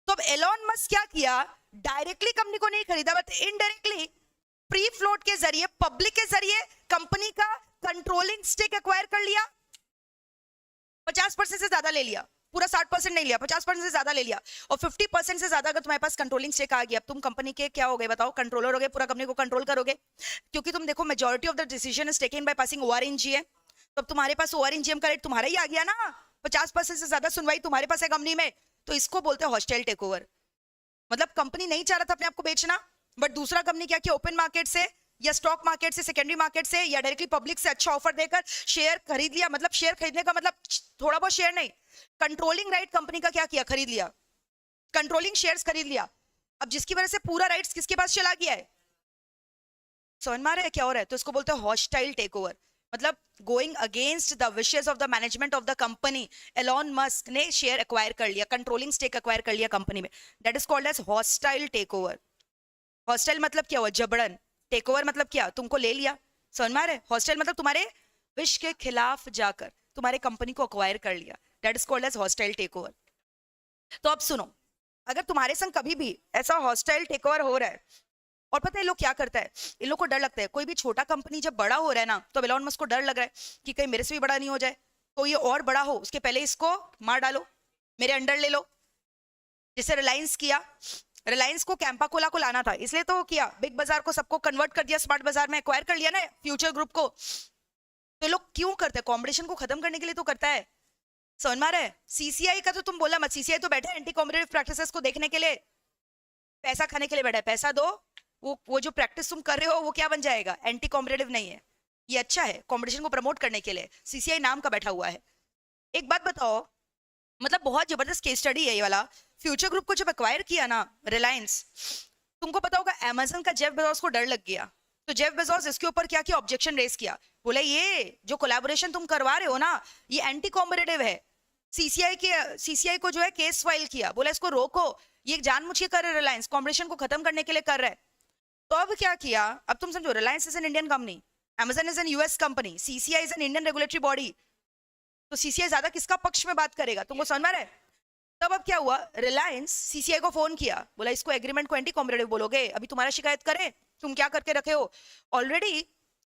तो अब एलॉन मस्क क्या किया, डायरेक्टली कंपनी को नहीं खरीदा बट इनडायरेक्टली प्री फ्लोट के जरिए, पब्लिक के जरिए कंपनी का कंट्रोलिंग स्टेक एक्वायर कर लिया, 50% से ज्यादा ले लिया, पूरा 60% नहीं लिया, 50% से ज्यादा ले लिया, और 50% से ज्यादा अगर तुम्हारे पास कंट्रोलिंग स्टेक आ गया, अब तुम कंपनी के क्या हो गए बताओ? कंट्रोलर हो गए, पूरा कंपनी को कंट्रोल करोगे, क्योंकि तुम देखो majority of the decision is taken by passing OR in GM. तो अब तुम्हारे पास ओआर इन जीएम का रेट तुम्हारा ही आ गया ना, 50% से ज्यादा सुनवाई तुम्हारे पास है कंपनी में, तो इसको बोलते हैं हॉस्टाइल टेकओवर। मतलब कंपनी नहीं चाह रहा था अपने आप को बेचना, बट दूसरा कंपनी क्या किया, ओपन मार्केट से या स्टॉक मार्केट से, सेकेंडरी मार्केट से या डायरेक्टली पब्लिक से अच्छा ऑफर देकर शेयर खरीद लिया। मतलब शेयर खरीदने का मतलब थोड़ा बहुत शेयर नहीं, कंट्रोलिंग राइट कंपनी का क्या किया, खरीद लिया, कंट्रोलिंग शेयर्स खरीद लिया। अब जिसकी वजह से पूरा राइट्स किसके पास चला गया है, समझ में आ रहा है क्या हो रहा है? तो इसको बोलते हैं हॉस्टाइल टेकओवर, मतलब going against the wishes of the management of the company. Elon Musk ने शेयर एक्वायर कर लिया, कंट्रोलिंग स्टेक एक्वायर कर लिया कंपनी में, that is called as hostile takeover. Hostile मतलब क्या हुआ, जबरन। टेकओवर मतलब क्या, तुमको ले लिया, समझ में आ रहा है? हॉस्टाइल मतलब तुम्हारे विश के खिलाफ जाकर तुम्हारे कंपनी को एक्वायर कर लिया, that is called as hostile takeover. तो अब सुनो, अगर तुम्हारे संग कभी भी ऐसा हॉस्टाइल टेकओवर हो रहा है, और पता है लोग क्या करता है, इन लोग को डर लगता है, कोई भी छोटा कंपनी जब बड़ा हो रहा है ना, तो एलॉन मस्क को डर लग रहा है कि कहीं मेरे से भी बड़ा नहीं हो जाए, तो ये और बड़ा हो उसके पहले इसको मार डालो, मेरे अंडर ले लो। जिसे रिलायंस किया, रिलायंस को कैंपा कोला को लाना था, इसलिए तो किया, बिग बाजार को सबको कन्वर्ट कर दिया, स्मार्ट बाजार में एक्वायर कर लिया ना फ्यूचर ग्रुप को। तो लोग क्यों करते हैं, कॉम्पिटिशन को खत्म करने के लिए तो करता है, समझ में आ रहा है? सीसीआई का तो तुम बोला मत, सीसीआई तो बैठा है एंटी कॉम्पिटिटिव प्रैक्टिसेस को देखने के लिए, पैसा खाने के लिए बैठा है, पैसा दो, वो जो प्रैक्टिस तुम कर रहे हो वो क्या बन जाएगा, एंटी कॉम्पिटिटिव नहीं है, ये अच्छा है, कंपटीशन को प्रमोट करने के लिए सीसीआई नाम का बैठा हुआ है। एक बात बताओ, मतलब बहुत जबरदस्त केस स्टडी है ये वाला। फ्यूचर ग्रुप को जब एक्वायर किया ना रिलायंस, तुमको पता होगा अमेज़न का जेफ बेजोस को डर लग गया, तो जेफ बेजोस इसके ऊपर क्या किया, ऑब्जेक्शन रेज किया, बोले ये जो कोलैबोरेशन तुम करवा रहे हो ना ये एंटी कॉम्पिटिटिव है। सीसीआई को जो है केस फाइल किया, बोला इसको रोको, ये जानबूझ के कर रहे रिलायंस, कॉम्पिटिशन को खत्म करने के लिए कर रहा है। तो अब क्या किया, अब तुम समझो, Reliance is an Indian company, Amazon is an US company, CCI is an Indian regulatory body, तो सीसीआई ज्यादा किसका पक्ष में बात करेगा, तुमको समझ में आ रहा है? तब अब क्या हुआ, रिलायंस सीसीआई को फोन किया, बोला इसको एग्रीमेंट को एंटी कॉम्पिटिटिव बोलोगे, अभी तुम्हारा शिकायत करे, तुम क्या करके रखे हो ऑलरेडी।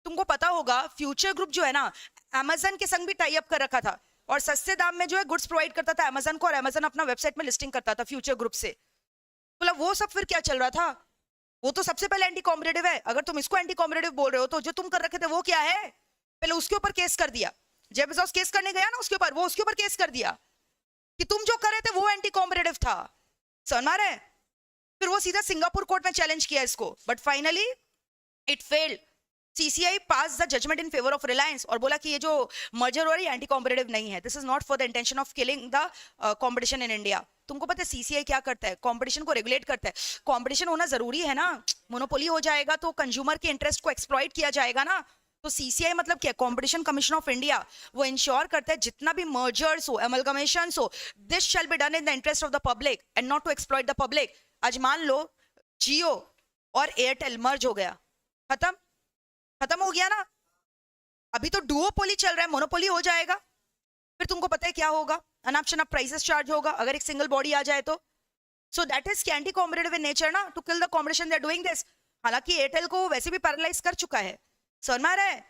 तुमको पता होगा फ्यूचर ग्रुप जो है ना अमेज़न के संग भी टाई अप कर रखा था, और सस्ते दाम में जो है गुड्स प्रोवाइड करता था अमेज़न को, और अमेज़न अपना वेबसाइट में लिस्टिंग करता था फ्यूचर ग्रुप से। बोला वो सब फिर क्या चल रहा था, वो तो सबसे पहले एंटी कॉम्पिटिटिव है, अगर तुम इसको एंटी कॉम्पिटिटिव बोल रहे हो तो जो तुम कर रखे थे वो क्या है, पहले उसके ऊपर केस कर दिया। जेफ बेजोस केस करने गया ना उसके ऊपर, वो उसके ऊपर केस कर दिया कि तुम जो कर रहे थे वो एंटी कॉम्पिटिटिव था, समझ में आ रहा है? फिर वो सीधा सिंगापुर कोर्ट में चैलेंज किया इसको, but finally it failed. CCI pass the judgement in favour of Reliance और बोला कि ये जो मर्जर हो रही है एंटी कॉम्पिटिटिव नहीं है, this is not for the intention of killing the competition in India. तुमको पता है सीसीआई क्या करता है, कंपटीशन को रेगुलेट करता है। कंपटीशन होना जरूरी है ना, मोनोपोली हो जाएगा तो कंज्यूमर के इंटरेस्ट को एक्सप्लॉइट किया जाएगा ना। तो सीसीआई मतलब क्या, कंपटीशन कमीशन ऑफ इंडिया, वो इंश्योर करता है जितना भी मर्जर्स हो, एमलगमेशंस हो, this shall be done in the interest of the public and not to exploit the public. आज मान लो जियो और एयरटेल मर्ज हो गया, खत्म खत्म हो गया ना, अभी तो डुओपोली चल रहा है, मोनोपोली हो जाएगा, फिर तुमको पता है क्या होगा, अनाप शनाप प्राइसेस चार्ज होगा अगर एक सिंगल बॉडी आ जाए तो। So that is anti competitive in nature ना, to kill the competition they are doing this. हालांकि एयरटेल को वैसे भी पैरालाइज कर चुका है, समझ में आ रहा है?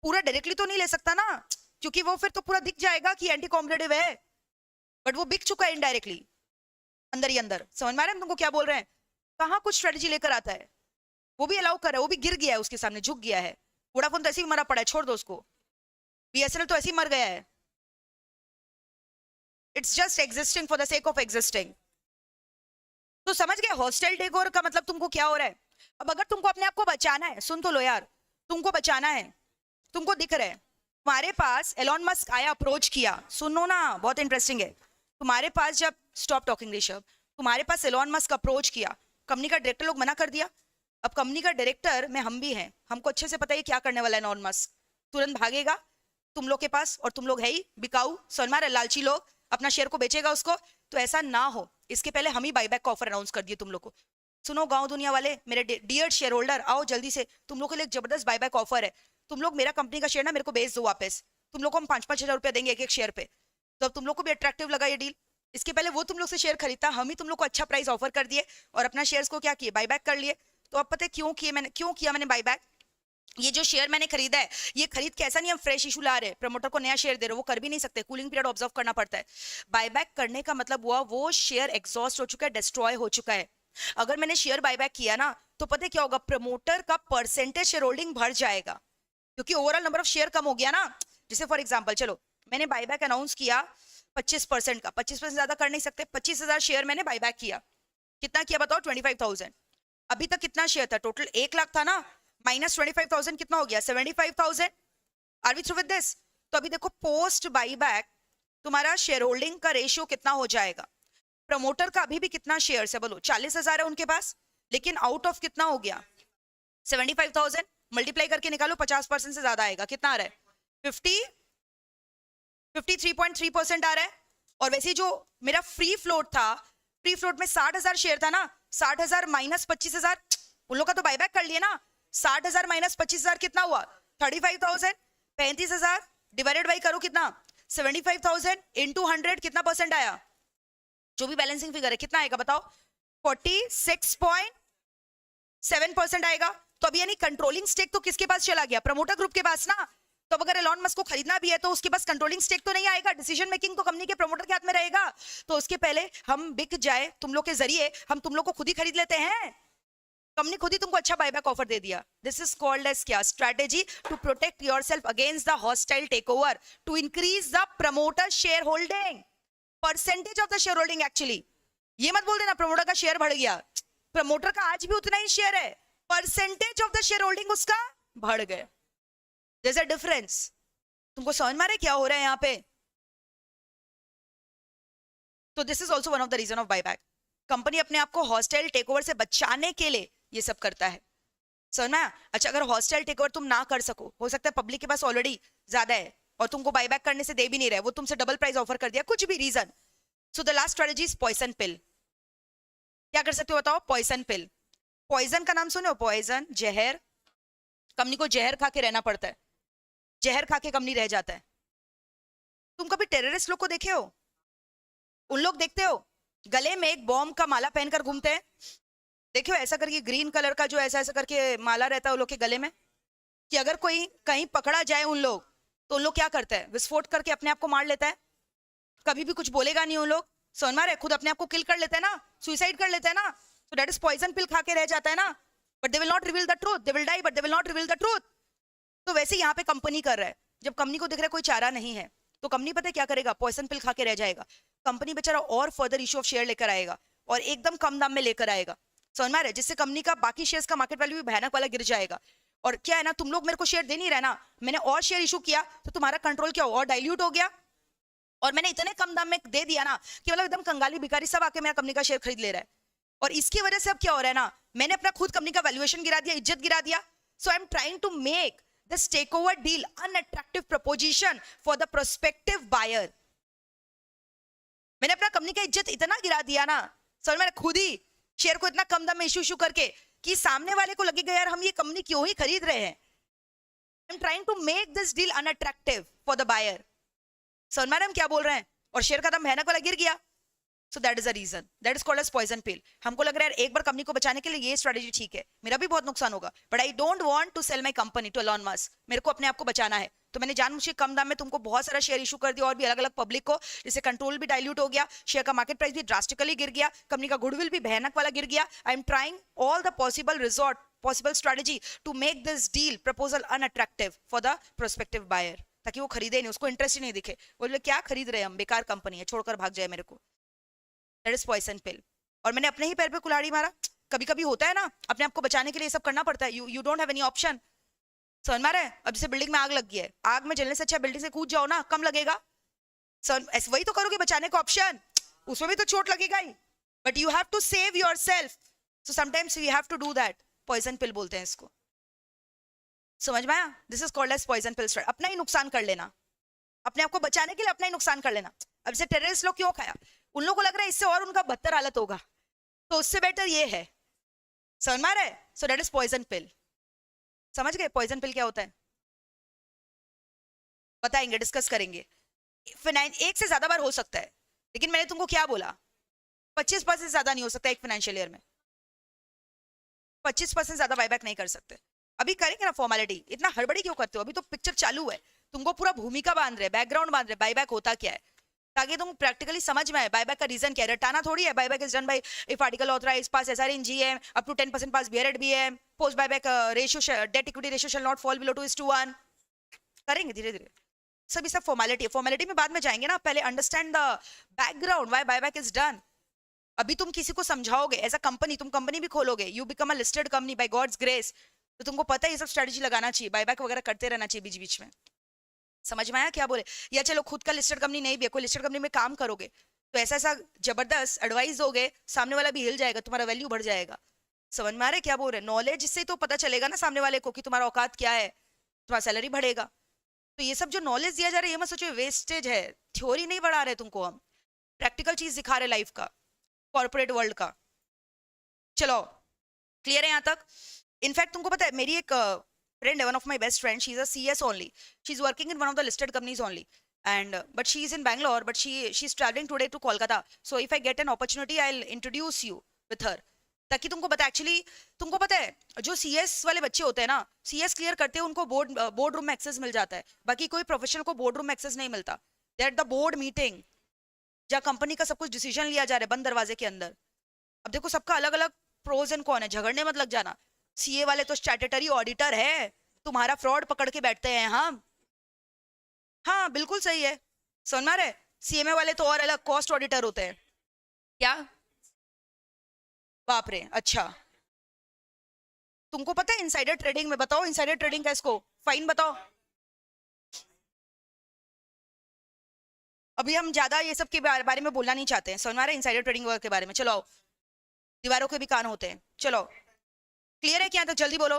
पूरा डायरेक्टली तो नहीं ले सकता ना, क्योंकि वो फिर तो पूरा दिख जाएगा कि एंटी कॉम्पिटिटिव है, बट वो बिक चुका है इनडायरेक्टली, अंदर ही अंदर। समझ में आ रहा है तुमको क्या बोल रहे हैं? कहाँ कुछ स्ट्रेटेजी लेकर आता है, वो भी अलाउ कर रहा है, वो भी गिर गया है उसके सामने, झुक गया है। वोडाफोन तो ऐसे ही मरा पड़ा है, छोड़ दो उसको। बीएसएनएल तो ऐसे ही मर गया है। It's just existing for the sake of existing. तो समझ गए हॉस्टाइल टेकओवर का मतलब तुमको क्या हो रहा है। अब अगर तुमको अपने आप को बचाना है, सुन तो लो यार, तुमको बचाना है, तुमको दिख रहा है तुम्हारे पास एलॉन मस्क आया, अप्रोच किया, सुनो ना बहुत इंटरेस्टिंग है। तुम्हारे पास जब, स्टॉप टॉकिंग ऋषभ, तुम्हारे पास एलॉन मस्क अप्रोच किया, कंपनी का डायरेक्टर लोग मना कर दिया। अब कंपनी का डायरेक्टर में हम भी हैं, हमको अच्छे से पता है क्या करने वाला है एलॉन मस्क। तुरंत भागेगा तुम लोग के पास, और तुम लोग है ही बिकाऊ सोनमार लालची लोग, अपना शेयर को बेचेगा उसको। तो ऐसा ना हो इसके पहले हम ही बाईबैक का ऑफर अनाउंस कर दिए तुम लोग को। सुनो गांव दुनिया वाले, मेरे डियर शेयर होल्डर, आओ जल्दी से, तुम लोग के लिए एक जबरदस्त बाईबैक ऑफर है। तुम लोग मेरा कंपनी का शेयर ना मेरे को बेच दो वापस, तुम लोग को हम 5-5 हजार रुपया देंगे एक एक शेयर पे। तो अब तुम लोग को भी अट्रैक्टिव लगा ये डील। इसके पहले वो तुम लोग से शेयर खरीदता, हम ही तुम लोग को अच्छा प्राइस ऑफर कर दिए और अपना शेयर्स को क्या किए, बाईबैक कर लिए। तो अब पता है क्यों किया मैंने बाईबैक। ये जो शेयर मैंने खरीदा है, ये खरीद के ऐसा नहीं हम फ्रेश इशू ला रहे हैं, प्रमोटर को नया शेयर दे रहे, वो कर भी नहीं सकते, कूलिंग पीरियड ऑब्जर्व करना पड़ता है। बायबैक करने का मतलब हुआ वो शेयर एग्जॉस्ट हो चुका है, डिस्ट्रॉय हो चुका है। अगर मैंने शेयर बायबैक किया ना तो पता है क्या होगा, प्रमोटर का परसेंटेज शेयर होल्डिंग बढ़ जाएगा, क्योंकि ओवरऑल नंबर ऑफ शेयर कम हो गया ना। जैसे फॉर एग्जाम्पल चलो मैंने बायबैक अनाउंस किया 25% का, 25% ज्यादा कर नहीं सकते, 25,000 शेयर मैंने बायबैक किया। कितना किया बताओ, 25,000। अभी तक कितना शेयर था, टोटल 1 लाख था ना, माइनस 25,000 कितना हो गया, 75,000। Are we through with this. तो अभी देखो पोस्ट बाईबैक तुम्हारा शेयर होल्डिंग का रेशियो कितना हो जाएगा। प्रमोटर का अभी भी कितना शेयर है बोलो, 40,000 है उनके पास, लेकिन आउट ऑफ कितना हो गया 75,000, मल्टीप्लाई करके निकालो 50% से ज्यादा आएगा, कितना आ रहा है 53.3% आ रहा है। और वैसे जो मेरा फ्री फ्लोट था, फ्री फ्लोट में 60,000 शेयर था ना, 60,000 माइनस 25,000, उन लोग का तो बायबैक कर लिए ना, 60,000 माइनस 25,000 कितना हुआ 35,000, 35,000 डिवाइडेड बाई करो कितना 75,000 इंटू 100 कितना परसेंट आया, जो भी बैलेंसिंग फिगर है कितना आएगा बताओ, 46.7% आएगा। तो अभी यानी कंट्रोलिंग स्टेक तो किसके पास चला गया, प्रमोटर ग्रुप के पास ना। तो अगर एलॉन मस्क को खरीदना भी है तो उसके पास कंट्रोलिंग स्टेक तो नहीं आएगा, डिसीजन मेकिंग तो कंपनी के प्रमोटर के हाथ में रहेगा। तो उसके पहले हम बिक जाए तुम लोग के जरिए, हम तुम लोग को खुद ही खरीद लेते हैं, कंपनी खुद ही तुमको अच्छा बायबैक ऑफर दे दिया। दिस इज कॉल्ड एज क्या, strategy to protect yourself against the hostile takeover, to increase the promoter share holding, percentage of the share holding. Actually ये मत बोल देना प्रमोटर का शेयर बढ़ गया, प्रमोटर का आज भी उतना ही शेयर है, percentage of the share holding उसका बढ़ गया। There's a difference। तुमको समझ में आ रहा है क्या हो रहा है यहाँ पे। तो this is also one of the reason of buyback. Company अपने आप को हॉस्टाइल टेकओवर से बचाने के लिए ये सब करता है, समझ में आया। अच्छा अगर हॉस्टाइल टेकओवर तुम ना कर सको, हो सकता है पब्लिक के पास ऑलरेडी ज्यादा है और तुमको बायबैक करने से दे भी नहीं रहे, वो तुमसे डबल प्राइस ऑफर कर दिया, कुछ भी reason. So the last strategy is poison pill. क्या कर सकते हो बताओ, पॉइजन पिल। पॉइजन का नाम सुने हो, पॉइजन जहर, कंपनी को जहर खा के रहना पड़ता है, जहर खा के कंपनी रह जाता है। तुम कभी टेररिस्ट लोग को देखे हो, उन लोग देखते हो गले में एक बॉम्ब का माला पहनकर घूमते हैं, देखियो ऐसा करके ग्रीन कलर का जो ऐसा ऐसा करके माला रहता है उन लोग के गले में, कि अगर कोई कहीं पकड़ा जाए उन लोग तो उन लोग क्या करते हैं, विस्फोट करके अपने आप को मार लेता है, कभी भी कुछ बोलेगा नहीं उन लोग, समझ में, खुद अपने आप को किल कर लेते हैं ना, सुसाइड कर लेते हैं ना। So that is poison pill खा के रह जाता है ना, but they will not reveal the truth, they will die but they will not reveal the truth. तो वैसे यहाँ पे कंपनी कर रहा है, जब कंपनी को दिख रहा है कोई चारा नहीं है तो कंपनी पता है क्या करेगा, पॉइजन पिल खा के रह जाएगा। कंपनी बेचारा और फर्दर इशू ऑफ शेयर लेकर आएगा और एकदम कम दाम में लेकर आएगा, समझ में आ रहा है, जिससे कंपनी का बाकी शेयर्स का मार्केट वैल्यू भी भयानक वाला गिर जाएगा। और क्या है ना, तुम लोग मेरे को शेयर दे नहीं रहे ना, मैंने और शेयर इशू किया तो तुम्हारा कंट्रोल क्या हुआ, और डाइल्यूट हो गया, और मैंने इतने कम दाम में दे दिया ना कि मतलब एकदम कंगाली भिखारी सब आके मेरा कंपनी का शेयर खरीद ले रहा है। और इसकी वजह से अब क्या हो रहा है ना, मैंने अपना खुद कंपनी का वैल्यूएशन गिरा दिया, इज्जत गिरा दिया। So I am trying to make this takeover deal unattractive proposition for the prospective buyer। मैंने अपना कंपनी का इज्जत इतना गिरा दिया ना, सर मैंने खुद ही शेयर को इतना कम दाम में इशू करके कि सामने वाले को लगेगा यार हम ये कंपनी क्यों ही खरीद रहे हैं। I am trying to make this deal unattractive for the buyer. Sir madam क्या बोल रहे हैं, और शेयर का दाम भयानक वाला गिर गया। So that is the reason, that is called as poison pill। हमको लग रहा है एक बार कंपनी को बचाने के लिए ये स्ट्रेटेजी ठीक है, मेरा भी बहुत नुकसान होगा, but I don't want to sell my company to Elon Musk, मेरे को अपने आप को बचाना है। तो मैंने जानबूझ कम दाम में तुमको बहुत सारा शेयर इशू कर दिया और भी अलग अलग पब्लिक को, जिससे कंट्रोल भी डाइल्यूट हो गया, शेयर का मार्केट प्राइस भी ड्रास्टिकली गिर गया, कंपनी का गुडविल भी भयानक वाला गिर गया। आई am trying all the possible resort possible strategy to make this deal proposal unattractive for the prospective buyer, ताकि वो खरीदे नहीं, उसको इंटरेस्ट ही नहीं दिखे, बोले क्या खरीद रहे हैं हम, बेकार कंपनी है, छोड़कर भाग जाए मेरे को। दैट इज पॉइजन पिल। और मैंने अपने ही पैर पे कुल्हाड़ी मारा। कभी कभी होता है ना, अपने आप को बचाने के लिए सब करना पड़ता है, you don't have any option. समझ में आ रहा है? अब जैसे बिल्डिंग में आग लग गई है, आग में जलने से अच्छा बिल्डिंग से कूद जाओ ना, कम लगेगा। ऐसे वही तो करोगे बचाने का ऑप्शन, उसमें भी तो चोट लगेगा ही, but you have to save your self, so sometimes you have to do that. Poison pill बोलते हैं इसको, समझ में आया? This is called as poison pill strategy. अपना ही नुकसान कर लेना, अपने आप को बचाने के लिए अपना ही नुकसान कर लेना। अब जैसे टेररिस्ट लोग क्यों खाया, उन लोगों को लग रहा है इससे और उनका बदतर हालत होगा, तो उससे बेटर ये है। समझ में आ रहा है? सो दैट इज पॉइजन पिल। समझ गए पॉइजन पिल क्या होता है? बताएंगे, डिस्कस करेंगे। एक से ज्यादा बार हो सकता है, लेकिन मैंने तुमको क्या बोला, 25% से ज्यादा नहीं हो सकता एक फाइनेंशियल ईयर में, 25% ज्यादा बायबैक नहीं कर सकते। अभी करेंगे ना फॉर्मेलिटी, इतना हड़बड़ी क्यों करते हो? अभी तो पिक्चर चालू है, तुमको पूरा भूमिका बांध रहे, बैकग्राउंड बांध रहे, बायबैक होता क्या है, ताकि तुम प्रैक्टिकली समझ में आए बायबैक का रीजन क्या है। रटाना थोड़ी है। Buyback is done by if article authorise pass SR in GM up to 10% pass बियरेड BM post buyback ratio debt equity ratio shall not fall below 2:1। करेंगे धीरे धीरे, सभी सब फॉर्मेलिटी है। फॉर्मेलिटी में बाद में जाएंगे ना, पहले understand the background why buyback is done. अभी तुम किसी को समझाओगे एज अ कंपनी, तुम कंपनी भी खोलोगे, you become a listed company by God's grace, तो तुमको पता है ये सब स्ट्रेटजी लगाना चाहिए, बायबैक वगैरह करते रहना चाहिए बीच बीच में। समझ में आया क्या बोले? या चलो खुद का लिस्टेड कंपनी नहीं भी है, कोई लिस्टेड कंपनी में काम करोगे तो ऐसा ऐसा जबरदस्त एडवाइस दोगे, सामने वाला भी हिल जाएगा, तुम्हारा वैल्यू बढ़ जाएगा। समझ में आ रहा है क्या बोल रहे? नॉलेज से तो पता चलेगा ना सामने वाले को कि तुम्हारा औकात क्या है, तुम्हारा सैलरी बढ़ेगा। तो ये सब जो नॉलेज दिया जा रहा है, ये मत सोचो वेस्टेज है, थ्योरी नहीं बढ़ा रहे तुमको, हम प्रैक्टिकल चीज दिखा रहे लाइफ का, कॉर्पोरेट वर्ल्ड का। चलो क्लियर है यहाँ तक? इनफैक्ट तुमको पता है मेरी एक friend, one of my best friends, she's a CS only, she's working in one of the listed companies only, and but she is in Bangalore, but she's traveling today to Kolkata, so if I get an opportunity I'll introduce you with her, ताकि तुमको पता, एक्चुअली तुमको पता है जो CS वाले बच्चे होते हैं ना, CS क्लियर करते हैं उनको बोर्ड रूम में एक्सेस मिल जाता है, बाकी कोई प्रोफेशनल को बोर्ड रूम में एक्सेस नहीं मिलता। दे एट द बोर्ड मीटिंग जहाँ कंपनी का सब कुछ डिसीजन लिया जा रहा है बंद दरवाजे के अंदर। अब देखो सबका अलग अलग प्रोज एंड कौन है, झगड़ने मत लग जाना। सीए वाले तो स्टैट्यूटरी ऑडिटर है, तुम्हारा फ्रॉड पकड़ के बैठते हैं हम। हाँ बिल्कुल सही है, समझ में रहे? सीएमए वाले तो और अलग कॉस्ट ऑडिटर होते हैं। क्या बाप रे, अच्छा तुमको पता है इनसाइडर ट्रेडिंग में, बताओ इनसाइडर ट्रेडिंग का इसको फाइन बताओ। अभी हम ज्यादा ये सब के बारे में बोलना नहीं चाहते हैं, समझ में आ रहा है? इनसाइडर ट्रेडिंग वर्क के बारे में। चलो आओ, दीवारों के भी कान होते हैं। चलो क्लियर है क्या? तक जल्दी बोलो।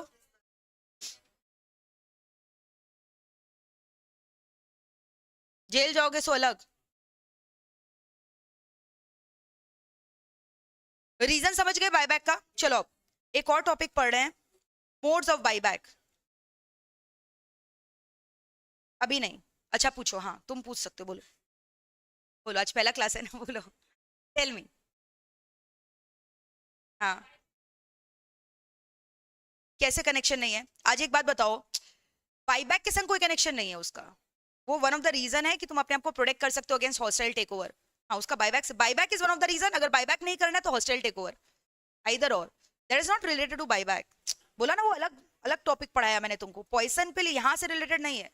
जेल जाओगे सो अलग। रीजन समझ गए बायबैक का? चलो एक और टॉपिक पढ़ रहे हैं, मोड्स ऑफ बायबैक। अभी नहीं, अच्छा पूछो, हाँ तुम पूछ सकते हो, बोलो बोलो, आज पहला क्लास है ना, बोलो टेल मी। हाँ कैसे कनेक्शन नहीं है? आज एक बात बताओ, बायबैक के संग कोई कनेक्शन नहीं है उसका, वो वन ऑफ द रीजन है कि तुम अपने आप को प्रोटेक्ट कर सकते हो अगेंस्ट हॉस्टाइल टेकओवर। हाँ उसका बायबैक से, buyback is one of the reason. अगर बायबैक नहीं करना है तो hostile takeover, either or, that is not related to buyback. बोला ना वो अलग अलग टॉपिक पढ़ाया मैंने तुमको, पॉइजन पिल यहाँ से रिलेटेड नहीं है,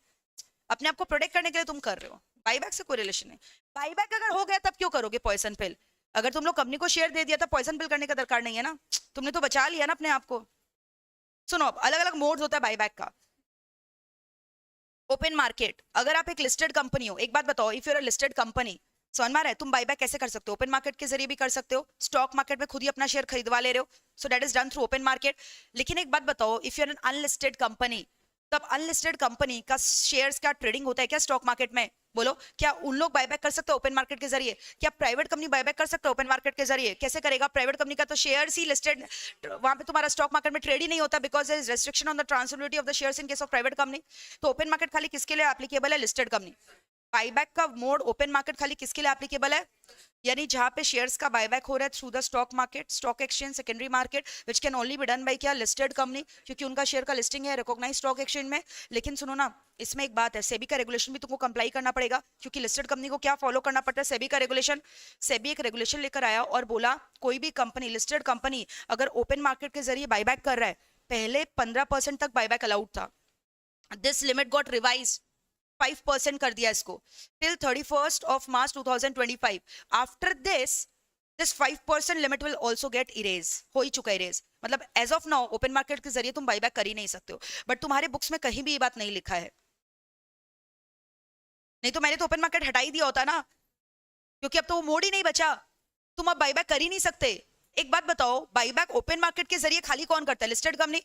अपने आप को प्रोटेक्ट करने के लिए तुम कर रहे हो, बायबैक से कोई रिलेशन नहीं। बायबैक अगर हो गया तब क्यों करोगे पॉइजन पिल? अगर तुम लोग कंपनी को शेयर दे दिया था, पॉइजन पिल करने का दरकार नहीं है ना, तुमने तो बचा लिया ना अपने आप को। सुनो अलग अलग मोड्स होता है बायबैक का। ओपन मार्केट, अगर आप एक लिस्टेड कंपनी हो, एक बात बताओ, if you're a listed company, समझ में आ रहा है? तुम बायबैक कैसे कर सकते हो? ओपन मार्केट के जरिए भी कर सकते हो, स्टॉक मार्केट में खुद ही अपना शेयर खरीदवा ले रहे हो, so that is done through open market. लेकिन एक बात बताओ, if you're an unlisted company, तब अनलिस्टेड कंपनी का शेयर्स का ट्रेडिंग होता है क्या स्टॉक मार्केट में? बोलो क्या उन लोग बायबैक कर सकते हो ओपन मार्केट के जरिए? क्या प्राइवेट कंपनी बायबैक कर सकते हो ओपन मार्केट के जरिए? कैसे करेगा? प्राइवेट कंपनी का तो शेयर्स ही लिस्टेड, वहां पे तुम्हारा स्टॉक मार्केट में ट्रेड ही नहीं होता, because there is restriction on the transferability of the shares in case of private company. तो ओपन मार्केट खाली किसके लिए एप्लीकेबल है? Listed company. बायबैक का मोड ओपन मार्केट खाली किसके लिए एप्लीकेबल है? यानी जहां पे शेयर्स का बायबैक हो रहा है through the stock market, stock exchange, secondary market, which can only be done by क्या? लिस्टेड कंपनी, क्योंकि उनका शेयर का लिस्टिंग है रिकॉग्नाइज्ड स्टॉक एक्सचेंज में। लेकिन सुनो ना, इसमें एक बात है, सेबी का रेगुलेशन भी तुमको कंप्लाई करना पड़ेगा, क्योंकि लिस्टेड कंपनी को क्या फॉलो करना पड़ता है? सेबी का रेगुलेशन। सेबी एक रेगुलेशन लेकर आया और बोला कोई भी कंपनी, लिस्टेड कंपनी अगर ओपन मार्केट के जरिए बायबैक कर रहा है पहले 15% तक बायबैक अलाउड था, दिस लिमिट गॉट रिवाइज 5% कर दिया इसको till 31st of March 2025. After this 5% limit will also get erase, हो ही चुका इरेज, मतलब as of now open market के जरिए तुम बायबैक कर ही नहीं सकते हो। बट तुम्हारे बुक्स में कहीं भी ये बात नहीं लिखा है, नहीं तो मैंने तो ओपन मार्केट हटा ही दिया होता ना, क्योंकि अब तो वो मोड ही नहीं बचा, तुम अब बायबैक कर ही नहीं सकते। एक बात बताओ, बायबैक ओपन मार्केट के जरिए खाली कौन करता है? Listed company.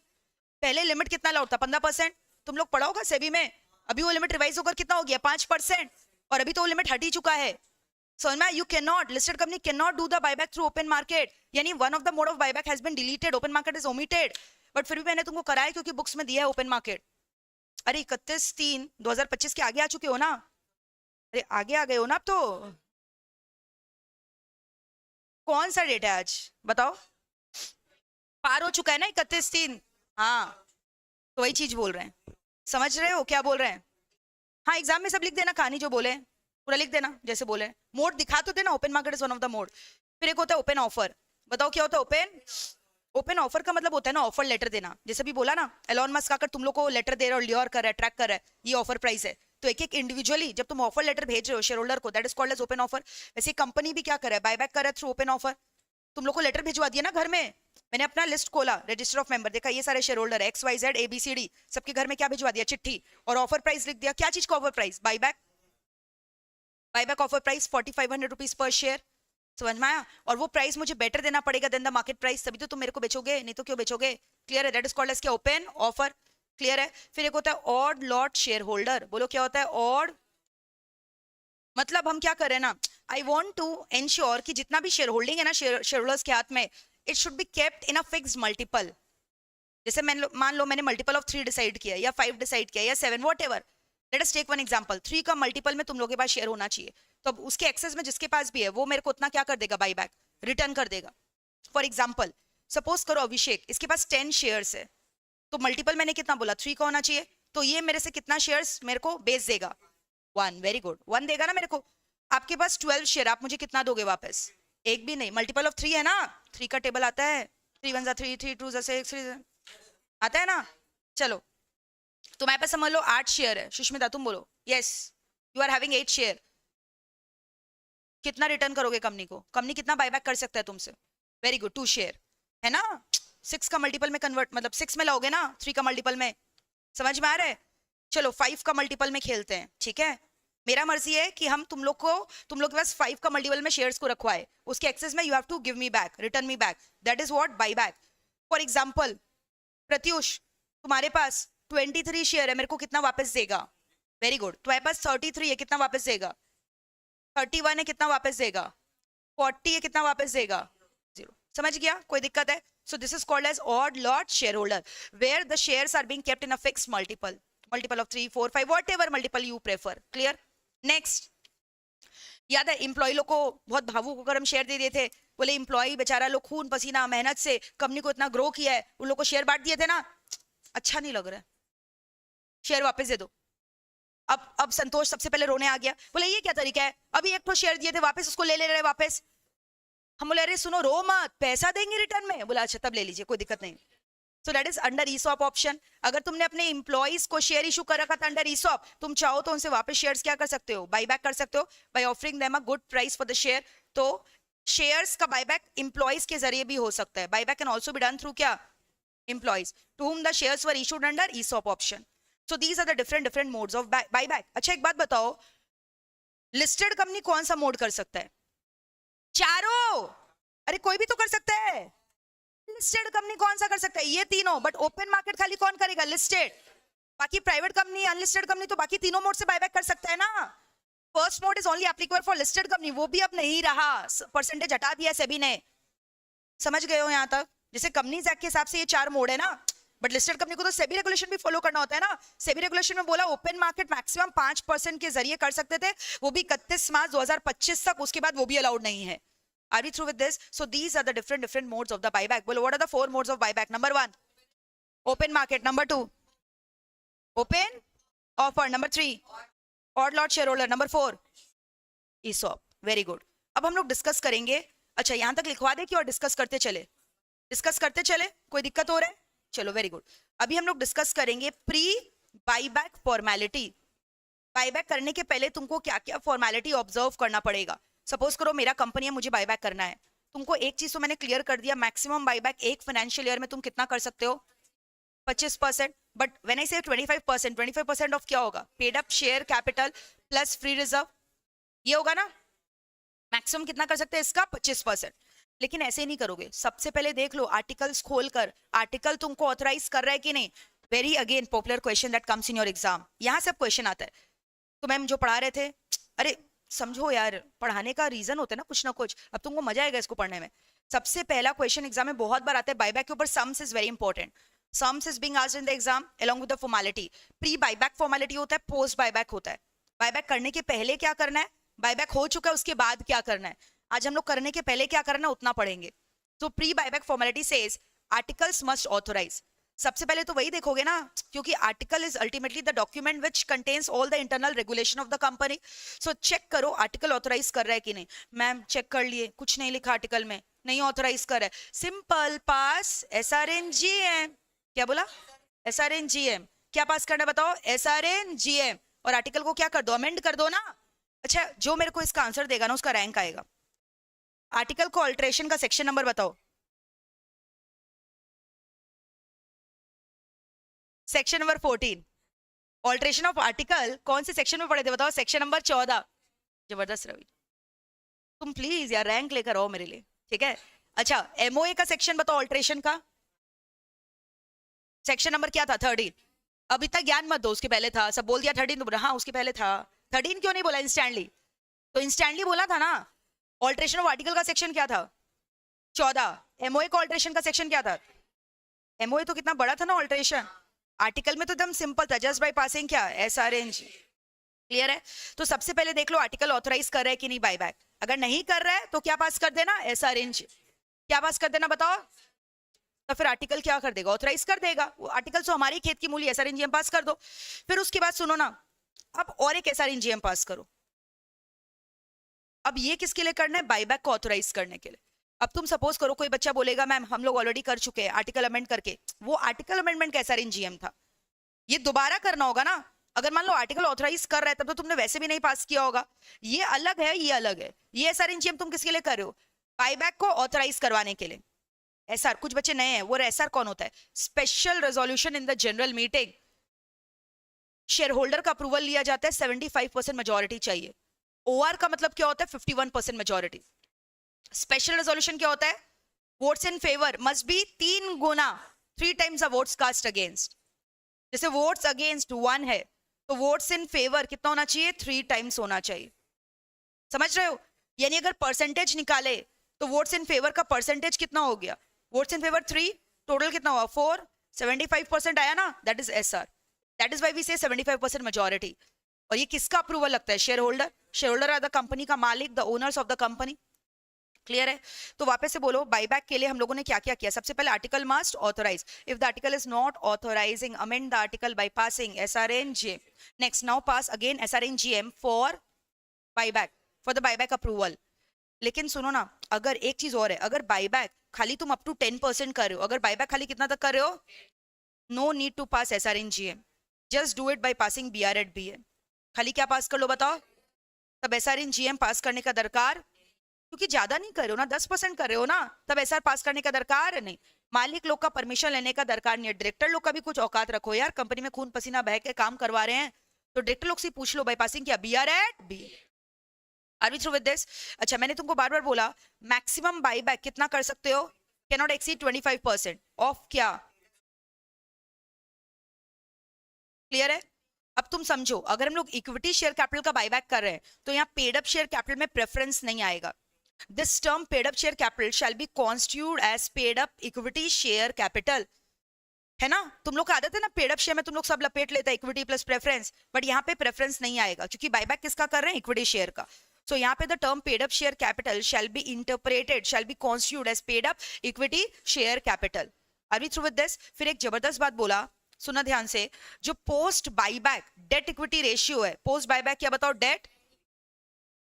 पहले लिमिट कितना अलाउड था? 15%। तुम लोग पढ़ा होगा सेबी में, अभी वो लिमिट रिवाइज होकर कितना हो गया? 5%, और अभी तो वो लिमिट हट ही चुका है। समझ में? You can not, listed company can not do the buyback through open market, यानी one of the mode of buyback has been deleted, open market is omitted. But फिर भी मैंने तुमको कराया क्योंकि बुक्स में दिया है ओपन मार्केट। अरे 31/3/2025 के आगे आ चुके हो ना, अरे आगे आ गए हो ना अब तो। कौन सा डेट है आज बताओ? पार हो चुका है ना 31/3। हाँ, तो वही चीज बोल रहे हैं, समझ रहे हो क्या बोल रहे हैं? हाँ, एग्जाम में सब लिख देना, कहानी जो बोले पूरा लिख देना जैसे बोले, मोड दिखा तो देना, open market is one of the mode. फिर एक होता है ओपन ऑफर। बताओ क्या होता है ओपन? ओपन ऑफर का मतलब होता है ना ऑफर लेटर देना, जैसे भी बोला ना, एलॉन मस्क आकर तुम लोग को लेटर दे रहा है, ल्योर कर रहा है, ट्रैक कर रहा है, ये ऑफर प्राइस है, तो एक एक इंडिविजुअली जब तुम ऑफर लेटर भेज रहे हो शेयर होल्डर को, that is called as open offer. वैसे कंपनी भी क्या कर रहा है? बायबैक कर रहा है थ्रू ओपन ऑफर। तुम लोग को लेटर भिजवा दिया ना घर में, मैंने अपना लिस्ट खोला, रजिस्टर ऑफ मेंबर, देखा ये सारे शेयर होल्डर XYZ ABCD, सबके घर में क्या भिजवा दिया? चिट्ठी, और ऑफर प्राइस लिख दिया। क्या चीज का offer price? Buyback. Buyback offer price 4500 rupees per share. समझ में आया? और वो प्राइस मुझे बेटर देना पड़ेगा देन द मार्केट प्राइस, तभी तो तुम मेरे को बेचोगे, नहीं तो क्यों बेचोगे? क्लियर है? दैट इज कॉल्ड एज क्या? Open offer. क्लियर है? फिर एक होता है ऑड लॉट शेयर होल्डर। बोलो क्या होता है ऑड? मतलब हम क्या कर रहे हैं ना, आई वॉन्ट टू एंश्योर कि जितना भी शेयर होल्डिंग है ना शेयर होल्डर्स के हाथ में, it should be kept in a fixed multiple. जैसे मान लो मैंने मल्टीपल ऑफ 3 डिसाइड किया, या 5 डिसाइड किया, या 7, whatever. Let us take one example, 3 का मल्टीपल में तुम लोगों के पास शेयर होना चाहिए, तो अब उसके एक्सेस में जिसके पास भी है वो मेरे को उतना क्या कर देगा? बायबैक, रिटर्न कर देगा। फॉर एग्जाम्पल सपोज करो अभिषेक, इसके पास 10 शेयर्स है, तो मल्टीपल मैंने कितना बोला? 3 का होना चाहिए, तो ये मेरे से कितना शेयर्स मेरे को बेच देगा? 1। वेरी गुड, 1 देगा ना मेरे को। आपके पास 12 शेयर, आप मुझे कितना दोगे वापस? एक भी नहीं। मल्टीपल ऑफ 3 है ना, 3 का टेबल आता है, 3 1 3, 3 2 6, 3 आता है ना। चलो, तुम्हारे पास समझ लो 8 शेयर है। सुष्मिता तुम बोलो, yes you are having 8 share. कितना रिटर्न करोगे कंपनी को? कंपनी कितना बायबैक कर सकता है तुमसे? वेरी गुड, 2 शेयर है ना। 6 का मल्टीपल में कन्वर्ट, मतलब 6 में लाओगे ना 3 का मल्टीपल में। समझ में आ रहा है? चलो 5 का मल्टीपल में खेलते हैं, ठीक है? मेरा मर्जी है कि हम तुम लोग के पास 5 का मल्टीपल में शेयर्स को रखवाए, उसके एक्सेस में you have to give me back, return me back, that is what? Buyback. For example Pratyush, तुम्हारे पास 23 शेयर है, मेरे को कितना वापस देगा? Very good. तुम्हारे पास 33 है, कितना वापस देगा? 31 है, कितना वापस देगा? 40 है, कितना वापस देगा? 0। समझ गया? कोई दिक्कत है? So this is called as odd lot share holder, where the shares are being kept in a fixed multiple, multiple of 3 4 5, whatever multiple you prefer. Clear? Next, याद है एम्प्लॉय लोग को बहुत भावुक होकर हम शेयर दे दिए थे, बोले एम्प्लॉय बेचारा लोग खून पसीना मेहनत से कंपनी को इतना ग्रो किया है, उन लोग को शेयर बांट दिए थे ना, अच्छा नहीं लग रहा है, शेयर वापस दे दो। अब संतोष सबसे पहले रोने आ गया, बोले ये क्या तरीका है, अभी एक तो शेयर दिए थे वापस उसको ले रहे वापस। हम बोले अरे सुनो, रो मत, पैसा देंगे रिटर्न में। बोला अच्छा तब ले लीजिए, कोई दिक्कत नहीं। So that is under ESOP option. अगर तुमने अपने इंप्लॉइज को शेयर इशू कर रखा था अंडर ईसॉप, तुम चाहो तो उनसे वापस शेयर्स क्या कर सकते हो? बायबैक कर सकते हो by offering them a good price for the share. तो शेयर्स का बायबैक इंप्लॉइज के जरिए भी हो सकता है। Buyback can also be done through क्या? Employees to whom the shares were issued under ESOP option. So these are the different modes of buyback. अच्छा एक बात बताओ, लिस्टेड कंपनी कौन सा मोड कर सकता है? चारों? अरे कोई भी तो कर सकता है। लिस्टेड कंपनी कौन सा कर सकता है? ये तीनों। बट ओपन मार्केट खाली कौन करेगा? लिस्टेड। बाकी प्राइवेट कंपनी, अनलिस्टेड कंपनी तो बाकी तीनों मोड से बायबैक कर सकता है ना। First mode is only applicable for listed company, वो भी अब नहीं रहा, परसेंटेज हटा दिया सेबी ने। समझ गए हो यहाँ तक? जैसे कंपनीज एक्ट के हिसाब से ये 4 मोड है ना, बट लिस्टेड कंपनी को तो सेबी रेगुलेशन भी फॉलो करना होता है ना। सेबी रेगुलेशन में बोला ओपन मार्केट मैक्सिमम 5% के जरिए कर सकते थे, वो भी 31 मार्च 2025 तक, उसके बाद वो भी अलाउड नहीं है। Are we through with this? So these are the different modes of the buyback. Well, what are the 4 modes of buyback? Number 1, open market. Number 2, open offer. Number 3, odd lot shareholder. Number 4, ESOP. Very good. अब हम लोग डिस्कस करेंगे। अच्छा यहाँ तक लिखवा दे कि और डिस्कस करते चले? डिस्कस करते चले, कोई दिक्कत हो रहा है? चलो वेरी गुड। अभी हम लोग डिस्कस करेंगे प्री बाईबैक फॉर्मेलिटी। बाईबैक करने के पहले तुमको क्या क्या फॉर्मेलिटी ऑब्जर्व करना पड़ेगा। सपोज करो मेरा कंपनी है, मुझे बाईबैक करना है। तुमको एक चीज तो मैंने क्लियर कर दिया, मैक्सिमम बाईबैक एक फाइनेंशियल ईयर में तुम कितना कर सकते हो, 25%। बट व्हेन आई से 25%, 25% ऑफ क्या होगा, paid up share capital plus free reserve, ये होगा ना। मैक्सिमम कितना कर सकते हैं इसका, 25%। लेकिन ऐसे ही नहीं करोगे, सबसे पहले देख लो आर्टिकल्स खोलकर, आर्टिकल तुमको ऑथराइज कर रहा है कि नहीं। Very again popular question that comes in your exam, यहाँ से क्वेश्चन आता है। तो मैम जो पढ़ा रहे थे, अरे समझो यार, पढ़ाने का रीजन होता है ना कुछ ना कुछ, अब तुमको मजा आएगा इसको पढ़ने में। सबसे पहला क्वेश्चन एग्जाम में बहुत बार आता है बाईबैक के ऊपर, sums is very important. Sums is being asked in the exam along with the formality। Pre buyback formality होता है, पोस्ट बाईबैक होता है। बाईबैक करने के पहले क्या करना है, बाईबैक हो चुका है उसके बाद क्या करना है। आज हम लोग करने के पहले क्या करना है उतना पढ़ेंगे। तो pre buyback formality says articles must authorise. सबसे पहले तो वही देखोगे ना, क्योंकि article is ultimately the document which contains all the internal regulation of the company. So check करो आर्टिकल ऑथराइज कर रहा है कि नहीं। मैम चेक कर लिए, कुछ नहीं लिखा आर्टिकल में, नहीं ऑथराइज कर रहा है। Simple past SRNGM। क्या बोला, SRNGM। क्या पास करना बताओ, SRNGM। और आर्टिकल को क्या कर दो, अमेंड कर दो ना। अच्छा, जो मेरे को इसका आंसर देगा ना उसका रैंक आएगा। आर्टिकल को अल्टरेशन का सेक्शन नंबर बताओ, section number 14। Alteration of article कौन से सेक्शन में पढ़े थे बताओ, सेक्शन नंबर 14। जबरदस्त रवि, तुम प्लीज यार रैंक लेकर आओ मेरे लिए, ठीक है। अच्छा, MOA का सेक्शन बताओ, ऑल्ट्रेशन का सेक्शन नंबर क्या था, 13। अब इतना ज्ञान मत दो, उसके पहले था, सब बोल दिया 13 तो हाँ उसके पहले था। 13 क्यों नहीं बोला इंस्टेंटली, तो इंस्टेंटली बोला था ना। ऑल्ट्रेशन ऑफ आर्टिकल का सेक्शन क्या था, 14। MOA का ऑल्ट्रेशन का सेक्शन क्या था, MOA तो कितना बड़ा था ना ऑल्ट्रेशन। आर्टिकल में तो एकदम सिंपल था, जस्ट बाय पासिंग क्या, SRNG। क्लियर है। तो सबसे पहले देख लो आर्टिकल ऑथराइज कर रहा है कि नहीं बाईबैक। अगर नहीं कर रहा है तो क्या पास कर देना, SRNG। क्या पास कर देना बताओ, तो फिर आर्टिकल क्या कर देगा, ऑथराइज कर देगा। वो आर्टिकल तो हमारी खेत की मूली, SRNGM पास कर दो। फिर उसके बाद सुनो ना, अब और एक SRNGM पास करो। अब ये किसके लिए करना है, बाईबैक को ऑथराइज करने के लिए। अब तुम सपोज करो कोई बच्चा बोलेगा मैम हम लोग ऑलरेडी कर चुके हैं आर्टिकल अमेंड करके। वो आर्टिकल अमेंडमेंट का SRNGM था, ये दोबारा करना होगा ना। अगर मान लो आर्टिकल ऑथराइज कर रहा है तब तो तुमने वैसे भी नहीं पास किया होगा। ये अलग है, ये अलग है। ये SRNGM तुम किसके लिए कर रहे हो, बाईबैक को ऑथराइज करवाने के लिए। SR, कुछ बच्चे नए हैं, वो SR कौन होता है, special resolution in the general meeting. Share holder का अप्रूवल लिया जाता है, 75% मेजोरिटी चाहिए। OR का मतलब क्या होता है, 51% मेजोरिटी। स्पेशल रेजोल्यूशन क्या होता है, votes in favour must be 3 गुना, 3 times the votes cast against. जैसे वोट्स अगेंस्ट 1 है तो वोट्स इन फेवर कितना होना चाहिए, 3 टाइम्स होना चाहिए। समझ रहे हो, यानी अगर परसेंटेज निकाले तो वोट्स इन फेवर का परसेंटेज कितना हो गया, वोट्स इन फेवर 3, टोटल कितना हुआ 4, 75% आया ना, that is SR। That is why we say 75% majority. और ये किसका अप्रूवल लगता है, share holder. Share holder are the company का मालिक, the owners of the company. Clear है। तो वापस से बोलो बाईबैक के लिए हम लोगों ने क्या क्या किया। सबसे पहले article must authorise, if the article is not authorising amend the article by passing SRNGM। Next, now pass again SRNGM for buyback, for the buyback approval. लेकिन सुनो ना, अगर एक चीज और है, अगर बाईबैक खाली तुम अप टू 10% कर रहे हो, अगर बाईबैक खाली कितना तक कर रहे हो, no need to pass SRNGM, just do it by passing BR at BA। खाली क्या पास कर लो बताओ, तब SRNGM पास करने का दरकार, क्योंकि ज्यादा नहीं कर रहे हो ना, 10% कर रहे हो ना, तब SR पास करने का दरकार नहीं। मालिक लोग का परमिशन लेने का दरकार नहीं है। डायरेक्टर लोग का भी कुछ औकात रखो यार, कंपनी में खून पसीना बह के काम करवा रहे हैं, तो डायरेक्टर लोग से पूछ लो बाय पासिंग क्या, BR at BA। Are we through with this. अच्छा, मैंने तुमको बार बार बोला मैक्सिमम बाईबैक कितना कर सकते हो, कैन नॉट एक्सीड 25% ऑफ क्या, क्लियर है। अब तुम समझो, अगर हम लोग इक्विटी शेयर कैपिटल का बाईबैक कर रहे हैं तो यहाँ पेड अप शेयर कैपिटल में प्रेफरेंस नहीं आएगा। This term paid up share capital shall be constitute as paid up equity share capital, है ना। तुम लोग का आदत है ना, पेड अप शेयर में तुम लोग सब लपेट लेते हैं इक्विटी प्लस प्रेफरेंस, बट यहाँ पे प्रेफरेंस नहीं आएगा क्योंकि बाईबैक किसका कर रहे हैं, इक्विटी शेयर का। So यहाँ पे the term paid up share capital shall be interpreted, shall be constituted as paid up equity share capital. Are we through with this? फिर एक जबरदस्त बात बोला, सुना ध्यान से, जो post buyback date equity ratio है, पोस्ट बाईबैक क्या बताओ, डेट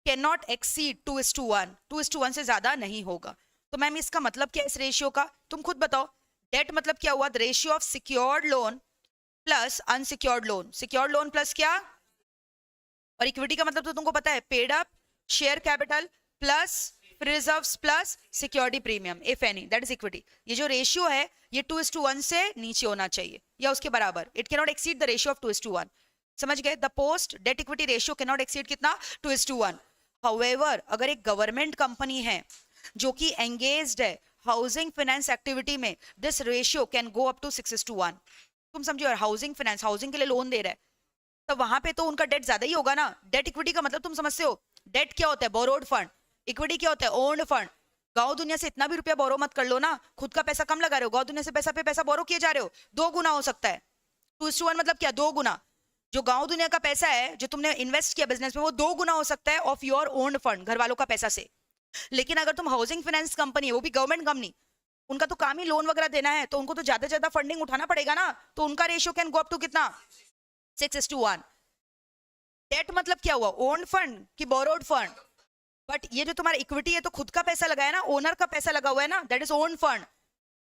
कैन नॉट एक्सीड 2:1, 2:1 से ज्यादा नहीं होगा। तो मैम इसका मतलब क्या है इस रेशियो का, तुम खुद बताओ। डेट मतलब क्या हुआ? The ratio of secured loan plus unsecured loan. Secured loan plus क्या? और इक्विटी का मतलब तो तुमको पता है, paid up share capital plus reserves plus security premium if any, that is equity. ये जो रेशियो है ये 2:1 से नीचे होना चाहिए या उसके बराबर। It can not exceed the ratio of 2:1। समझ गए? The post debt equity ratio can not exceed कितना? 2:1। हाउएवर अगर एक गवर्नमेंट कंपनी है जो कि एंगेज्ड है हाउसिंग फाइनेंस एक्टिविटी में, this ratio can go up to 6:1। तुम समझो, हाउसिंग फाइनेंस हाउसिंग के लिए लोन दे रहा है तो वहां पे तो उनका डेट ज्यादा ही होगा ना। डेट इक्विटी का मतलब तुम समझते हो? डेट क्या होता है? Borrowed fund. इक्विटी क्या होता है? Owned fund. गांव दुनिया से इतना भी रुपया बोरो मत कर लो ना, खुद का पैसा कम लगा रहे हो, गांव दुनिया से पैसा पे पैसा बोरो किए जा रहे हो, 2 गुना हो सकता है। 2:1 मतलब क्या? 2 गुना। जो गांव दुनिया का पैसा है जो तुमने इन्वेस्ट किया बिजनेस में, वो 2 गुना हो सकता है ऑफ योर ओन्ड फंड, घर वालों का पैसा से। लेकिन अगर तुम हाउसिंग फाइनेंस कंपनी है, वो भी गवर्नमेंट कंपनी, उनका तो काम ही लोन वगैरह देना है, तो उनको तो ज्यादा से ज्यादा फंडिंग उठाना पड़ेगा ना, तो उनका ratio can go up to कितना? 6:1। डेट मतलब क्या हुआ? ओन्ड फंड कि बोरोड फंड। बट ये जो तुम्हारा इक्विटी है तो खुद का पैसा लगाया ना, ओनर का पैसा लगा हुआ है ना, दैट इज ओन फंड।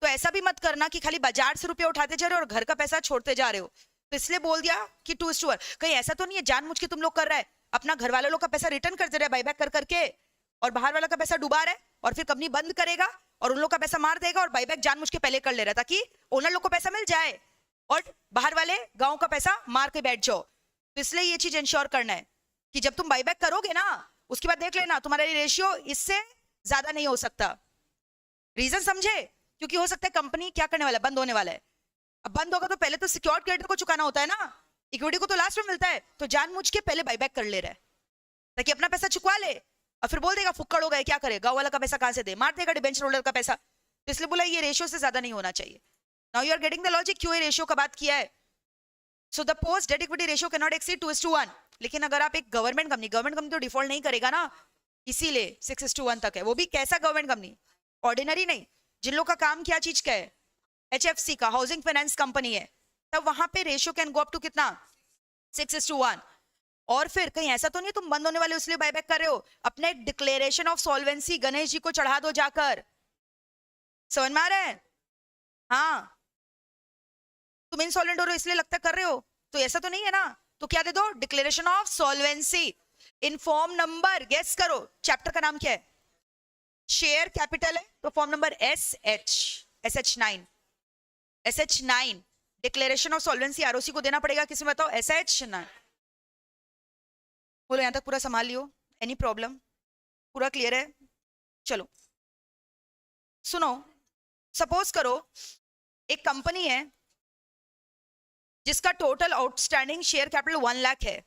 तो ऐसा भी मत करना कि खाली बाजार से रुपया उठाते जा रहे हो और घर का पैसा छोड़ते जा रहे हो। तो इसलिए बोल दिया कि 2:1। कहीं ऐसा तो नहीं है जानबूझ के तुम लोग कर रहा है, अपना घर वाले लोग का पैसा रिटर्न कर दे रहे हैं बायबैक कर करके, और बाहर वाला का पैसा डुबा रहा है, और फिर कंपनी बंद करेगा और उन लोग का पैसा मार देगा और बायबैक जानबूझ के पहले कर ले रहा है ताकि ओनर लोग को पैसा मिल जाए और बाहर वाले गांव का पैसा मार के बैठ जाओ। तो इसलिए ये चीज इंश्योर करना है कि जब तुम बायबैक करोगे ना, उसके बाद देख लेना तुम्हारा रेशियो इससे ज्यादा नहीं हो सकता। रीजन समझे? क्योंकि हो सकता है कंपनी क्या करने वाला है, बंद होने वाला है। अब बंद होगा तो पहले तो सिक्योर्ड क्रेडिटर को चुकाना होता है ना, इक्विटी को तो लास्ट में मिलता है, तो जानबूझ के पहले बायबैक कर ले रहा है ताकि अपना पैसा चुकवा ले, और फिर बोल देगा फुक्कड़ हो गए, क्या करे, गांव वाला का पैसा कहां से दे, मार देगा डिबेंचर होल्डर का पैसा। तो इसलिए बोला ये रेशियो से ज्यादा नहीं होना चाहिए। Now you are getting the logic क्यों ये रेशियो का बात किया है। So the post debt equity ratio can not exceed 2:1। लेकिन अगर आप एक गवर्नमेंट कंपनी तो डिफॉल्ट नहीं करेगा ना, इसीलिए 6:1 तक है। वो भी कैसा गवर्नमेंट कंपनी? ऑर्डिनरी नहीं, जिन लोग का काम क्या चीज का है, HFC का, हाउसिंग फाइनेंस कंपनी है, तब वहां पे ratio can go up to कितना? 6:1। और फिर कहीं ऐसा तो नहीं तुम बंद होने वाले इसलिए बायबैक कर रहे हो, अपने declaration of solvency Ganesh ji को चढ़ा दो जाकर। समझ में आ रहा है? हाँ, तुम इनसॉल्वेंट हो रहे हो इसलिए लगता कर रहे हो, तो ऐसा तो नहीं है ना, तो क्या दे दो? Declaration of solvency in form number, guess करो चैप्टर का नाम क्या है? शेयर कैपिटल है तो form number SH9। SH9 declaration of solvency ROC को देना पड़ेगा, किसी में बताओ? SH9। बोलो यहां तक पूरा संभाल लियो, एनी प्रॉब्लम? पूरा क्लियर है? चलो सुनो, सपोज करो एक कंपनी है जिसका total outstanding share capital 1 lakh है,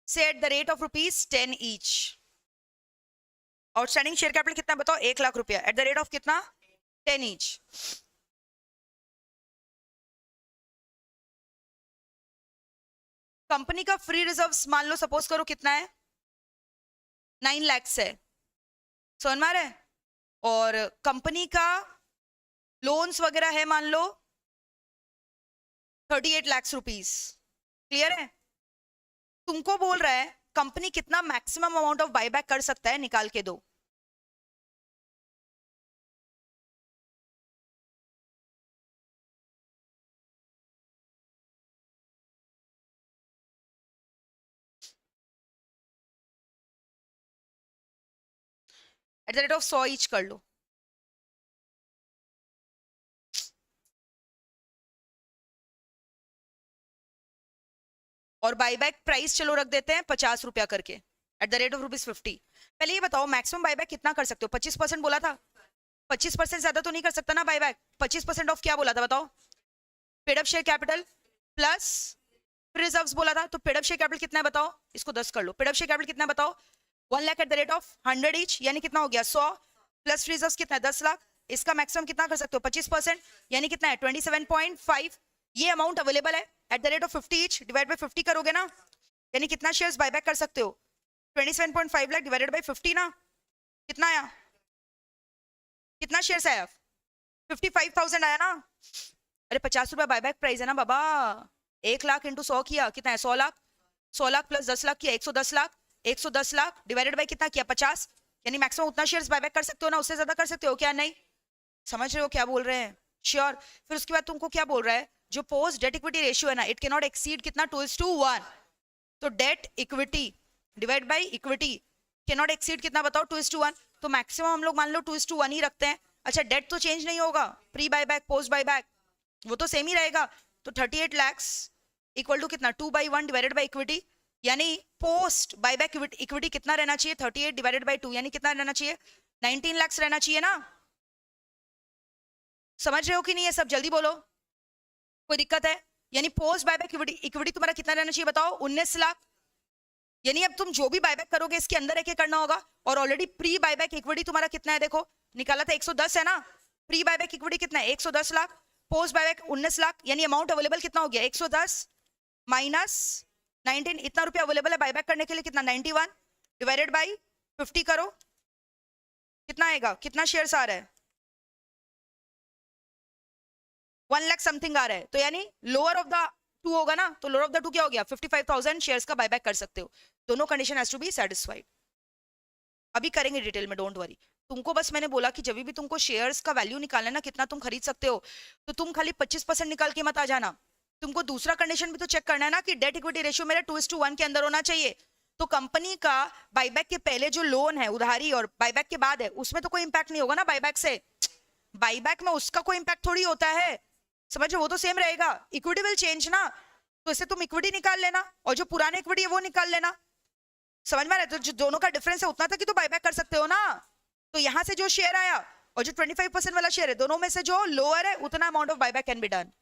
से at the rate of ₹10 each. Outstanding share capital कितना बताओ? 1 लाख रुपया, एट द रेट ऑफ कितना? 10 ईच। कंपनी का फ्री रिजर्व्स मान लो सपोज करो कितना है? 9 लाख है, समझ में आ रहा है? और कंपनी का लोन्स वगैरह है मान लो 38 लाख रुपीस। क्लियर है? तुमको बोल रहा है कंपनी कितना मैक्सिमम अमाउंट ऑफ बायबैक कर सकता है, निकाल के दो। At the rate of 100 each कर लो। और बायबैक प्राइस चलो रख देते हैं 50 रुपया करके, एट द रेट ऑफ ₹50। पहले ये बताओ मैक्सिमम बायबैक कितना कर सकते हो? 25% बोला था। 25% ज्यादा तो नहीं कर सकता ना बायबैक। 25% ऑफ क्या बोला था बताओ? Paid up share capital plus reserves बोला था। तो पेड अप शेयर कैपिटल कितना है बताओ? इसको 10 कर लो। पेड अप शेयर कैपिटल कितना है बताओ? 1 lakh at the rate of 100 each, यानी कितना हो गया? 100 प्लस रिजर्व्स कितना है? 10 लाख। इसका मैक्सिमम कितना कर सकते हो? 25%, यानी कितना है? 27.5। ये अमाउंट अवेलेबल है at the rate of 50 each, divide by 50 करोगे ना, यानी कितना शेयर्स बायबैक कर सकते हो? 27.5 लाख डिवाइडेड बाय 50 ना, कितना आया? कितना शेयर्स आया? 55,000 आया ना। अरे 50 रुपया बायबैक प्राइस है ना बाबा। 1 लाख इंटू 100 किया, कितना है? 100 लाख। 100 लाख प्लस 10 लाख किया 110 लाख। 110 लाख डिवाइडेड बाय कितना किया? 50, यानी मैक्सिमम उतना शेयर्स बायबैक कर सकते हो ना, उससे ज्यादा कर सकते हो क्या? नहीं। समझ रहे हो क्या बोल रहे हैं? श्योर। फिर उसके बाद तुमको क्या बोल रहा है, जो पोस्ट डेट इक्विटी रेशियो है ना, इट कैन नॉट एक्सीड कितना, 2:1। तो debt equity divide by equity can not exceed कितना बताओ, 2:1। तो मैक्सिमम हम लोग मान लो 2:1 ही रखते हैं। अच्छा डेट तो चेंज नहीं होगा, pre buy back post buy back वो तो सेम ही रहेगा। तो 38 lakhs इक्वल टू कितना, 2/1 डिवाइडेड बाई इक्विटी, यानी पोस्ट बाय बैक इक्विटी कितना रहना चाहिए, 38 डिवाइडेड बाई 2 यानी कितना रहना चाहिए, 19 lakhs रहना चाहिए ना। समझ रहे हो कि नहीं, ये सब जल्दी बोलो, कोई दिक्कत है? यानी पोस्ट बायबैक इक्विटी तुम्हारा कितना रहना चाहिए बताओ, 19 लाख। यानी अब तुम जो भी बायबैक करोगे इसके अंदर रह के करना होगा। और ऑलरेडी प्री बायबैक इक्विटी तुम्हारा कितना है, देखो निकाला था 110 है ना, प्री बायबैक इक्विटी कितना है 110 लाख, पोस्ट बायबैक 19 लाख, यानी अमाउंट अवेलेबल कितना हो गया 110 माइनस 19, इतना रुपया अवेलेबल है बायबैक करने के लिए, कितना 91 डिवाइडेड बाई 50 करो, कितना आएगा, कितना शेयर्स आ रहा है 1 लाख समथिंग आ रहा है। तो यानी लोअर ऑफ द टू होगा ना, तो लोअर ऑफ द टू क्या हो गया, 55,000 शेयर्स का बायबैक कर सकते हो। दोनों condition has to be satisfied. अभी करेंगे डिटेल में, डोंट वरी। तुमको बस मैंने बोला कि जब भी तुमको शेयर्स का वैल्यू निकालना ना, कितना तुम खरीद सकते हो, तो तुम खाली 25% निकाल के मत आ जाना। तुमको दूसरा कंडीशन भी तो चेक करना है ना कि डेट इक्विटी रेशियो मेरा 2:1 के अंदर होना चाहिए। तो कंपनी का बायबैक के पहले जो लोन है उधारी और बायबैक के बाद है, उसमें तो कोई इंपैक्ट नहीं होगा ना बायबैक से। बायबैक में उसका कोई इंपैक्ट थोड़ी होता है, समझ रहे हो, वो तो सेम रहेगा। इक्विटी विल चेंज ना, तो इससे तुम इक्विटी निकाल लेना और जो पुराने इक्विटी है वो निकाल लेना। समझ में आ रहा है? तो जो दोनों का डिफरेंस है उतना तक ही तो बायबैक कर सकते हो ना। तो यहां से जो शेयर आया और जो 25% वाला शेयर है, दोनों में से जो लोअर है उतना amount of buyback can be done.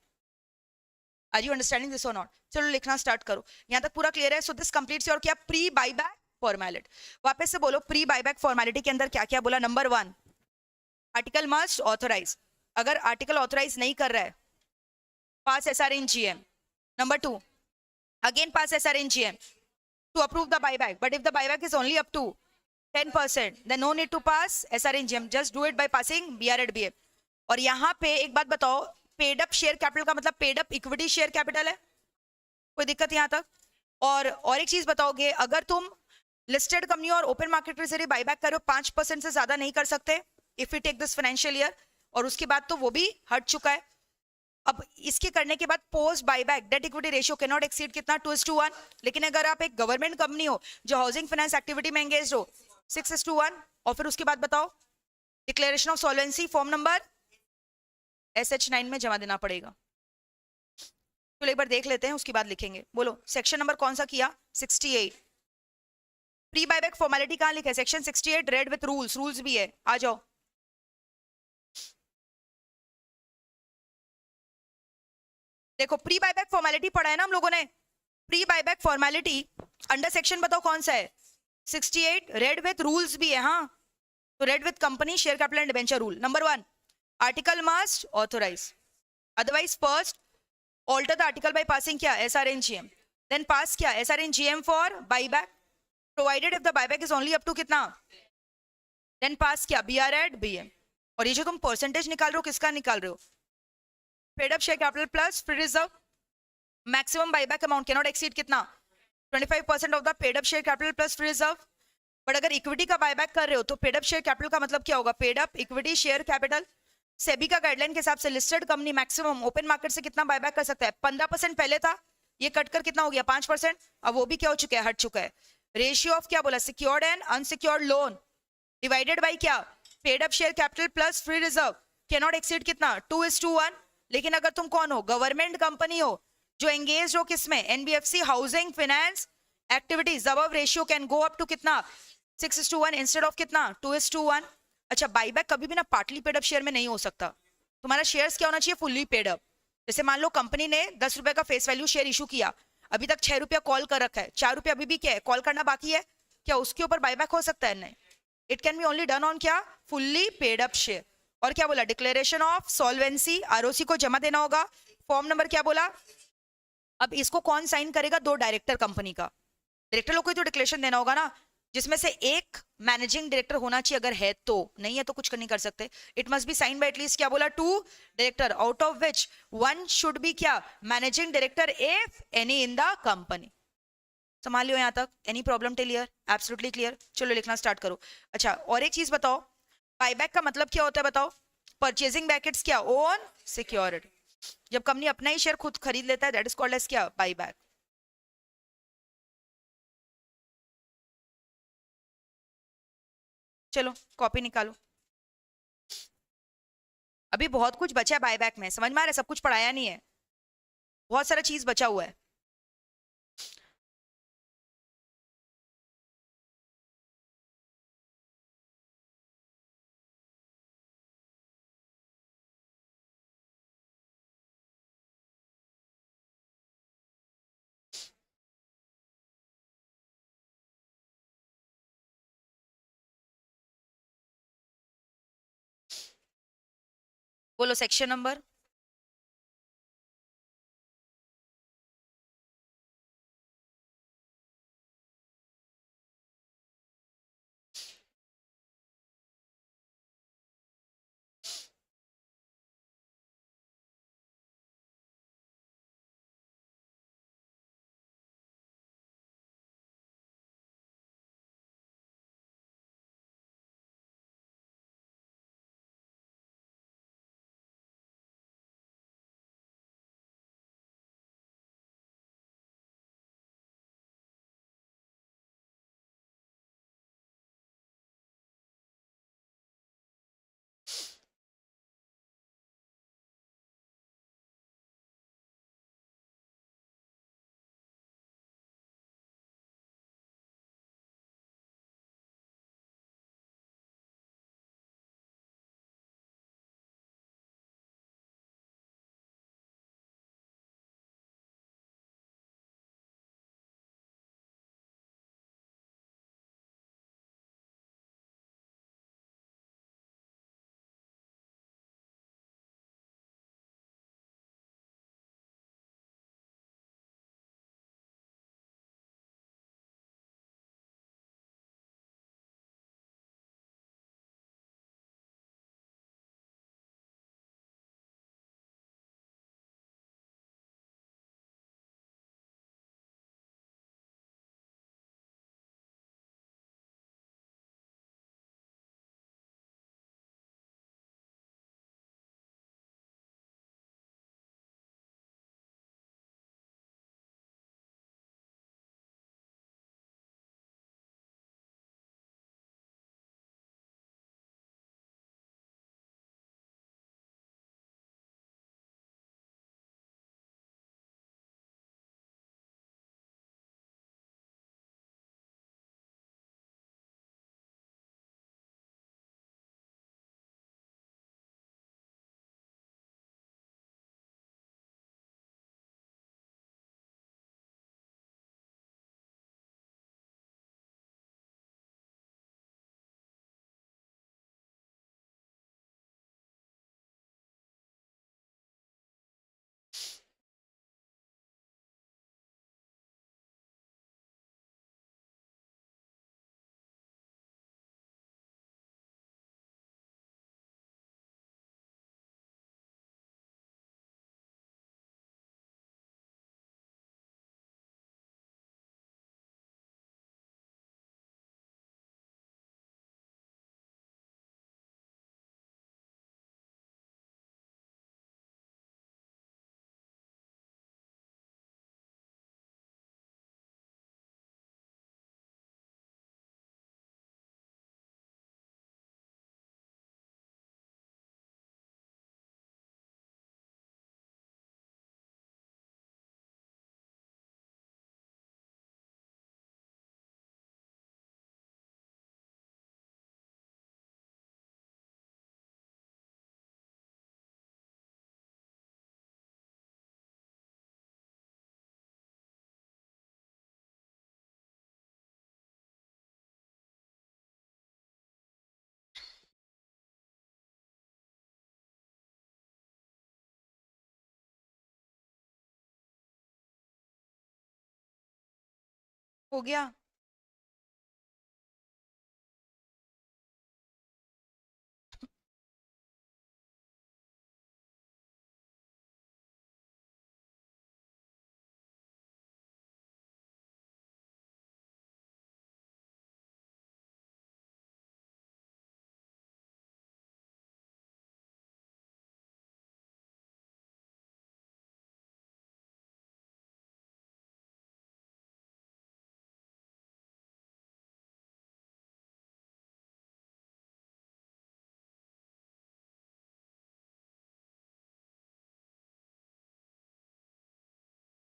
Are you understanding this और नॉट? चलो लिखना स्टार्ट करो, यहां तक पूरा क्लियर है। सो दिस कंप्लीट्स योर क्या, प्री बायबैक फॉर्मेलिटी। वापस से बोलो, प्री बायबैक फॉर्मेलिटी के अंदर क्या क्या बोला। नंबर 1, आर्टिकल मस्ट ऑथराइज, अगर आर्टिकल ऑथराइज नहीं कर रहा है, पास SR in GM. Number 2, again pass SR in GM to approve the buyback. But if the buyback is only up to 10%, then no need to pass SR in GM. Just do it by passing BR at BF. और यहाँ पे एक बात बताओ, पेड अप शेयर कैपिटल का मतलब paid up equity share capital है, कोई दिक्कत यहाँ तक? और एक चीज बताओगे, अगर तुम लिस्टेड कंपनी और ओपन मार्केट के जरिए बायबैक करो 5% से ज्यादा नहीं कर सकते if you take this financial year, और उसके बाद तो वो भी हट चुका है। अब इसके करने के बाद post buyback date equity ratio can not exceed कितना, 2:1। लेकिन अगर आप एक गवर्नमेंट कंपनी हो जो हाउसिंग फाइनेंस एक्टिविटी में एंगेज हो, 6:1। और फिर उसके बाद बताओ, declaration of solvency form number SH9 में जमा देना पड़ेगा। तो एक बार देख लेते हैं, उसके बाद लिखेंगे। बोलो सेक्शन नंबर कौन सा किया, 68। प्री बायबैक फॉर्मेलिटी कहाँ लिखा है, section 68 red with rules, rules भी है, आ जाओ। देखो प्री बायबैक फॉर्मेलिटी पढ़ा है ना हम लोगों ने, pre buyback formality under section बताओ कौन सा है, 68 रेड विथ रूल्स भी है। हाँ, तो read with company share capital and debenture rule. Number 1, article must authorise, otherwise first alter the article by passing क्या, SR in GM, then pass क्या, SR in GM for buyback, provided if the buyback is only up to कितना, देन पास क्या, BR at BM। और ये जो तुम परसेंटेज निकाल रहे हो, किसका निकाल रहे हो, paid up share capital plus free reserve, maximum buyback amount can not exceed कितना, 25% of the paid up share capital plus free reserve. But अगर इक्विटी का बायबैक कर रहे हो तो पेड अप शेयर कैपिटल का मतलब क्या होगा, paid up equity share capital. SEBI का गाइडलाइन के हिसाब से listed company maximum open market से कितना बायबैक कर सकता है, 15% पहले था, ये कट कर कितना हो गया 5%, अब वो भी क्या हो चुका है, हट चुका है। रेशियो ऑफ क्या बोला, secured and unsecured loan divided by क्या, paid up share capital plus free reserve, can not exceed कितना, 2:1। लेकिन अगर तुम कौन हो, गवर्नमेंट कंपनी हो जो एंगेज हो किसमें, NBFC housing finance activities, above ratio can go up to कितना, 6:1 इंस्टेड ऑफ कितना, 2:1। अच्छा बायबैक कभी भी ना पार्टली पेड अप शेयर में नहीं हो सकता, तुम्हारा शेयर्स क्या होना चाहिए, फुल्ली पेड अप। जैसे मान लो कंपनी ने 10 रुपए का फेस वैल्यू शेयर इशू किया, अभी तक 6 रुपया कॉल कर रखा है, 4 रुपया अभी भी क्या है, कॉल करना बाकी है, क्या उसके ऊपर बायबैक हो सकता है, नहीं, it can be only done on क्या, फुल्ली पेड अप शेयर। और क्या बोला, डिक्लेरेशन ऑफ सॉल्वेंसी, ROC को जमा देना होगा, फॉर्म नंबर क्या बोला। अब इसको कौन साइन करेगा, 2 डायरेक्टर कंपनी का, डायरेक्टर लोग को तो डिक्लेरेशन देना होगा ना, जिसमें से एक मैनेजिंग डायरेक्टर होना चाहिए, अगर है तो, नहीं है तो कुछ नहीं कर सकते। It must be sign by at least क्या बोला, 2 director, out of which 1 should be क्या, managing director if any in the company. संभाल लियो यहाँ तक, any problem till here, absolutely clear. चलो लिखना स्टार्ट करो। अच्छा और एक चीज बताओ, बायबैक का मतलब क्या होता है बताओ, परचेजिंग ब्रैकेट्स क्या, ओन सिक्योरिटी। जब कंपनी अपना ही शेयर खुद खरीद लेता है, दैट इज कॉल्ड एज क्या, बाई बैक। चलो कॉपी निकालो। अभी बहुत कुछ बचा है बायबैक में, समझ में आ रहा है, सब कुछ पढ़ाया नहीं है, बहुत सारा चीज बचा हुआ है। बोलो सेक्शन नंबर। हो गया।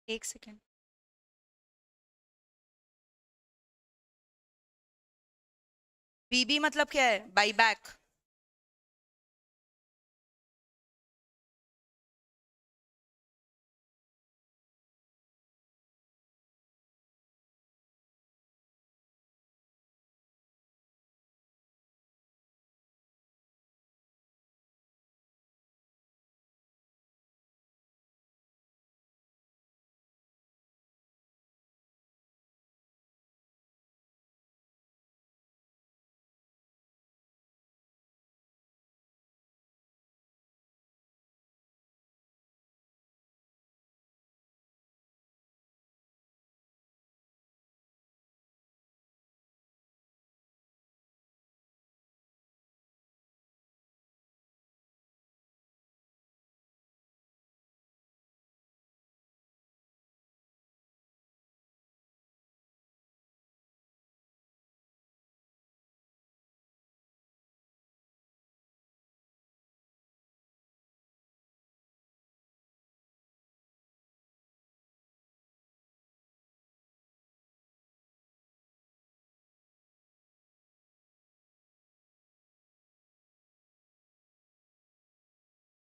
एक सेकेंड। बीबी मतलब क्या है? By back.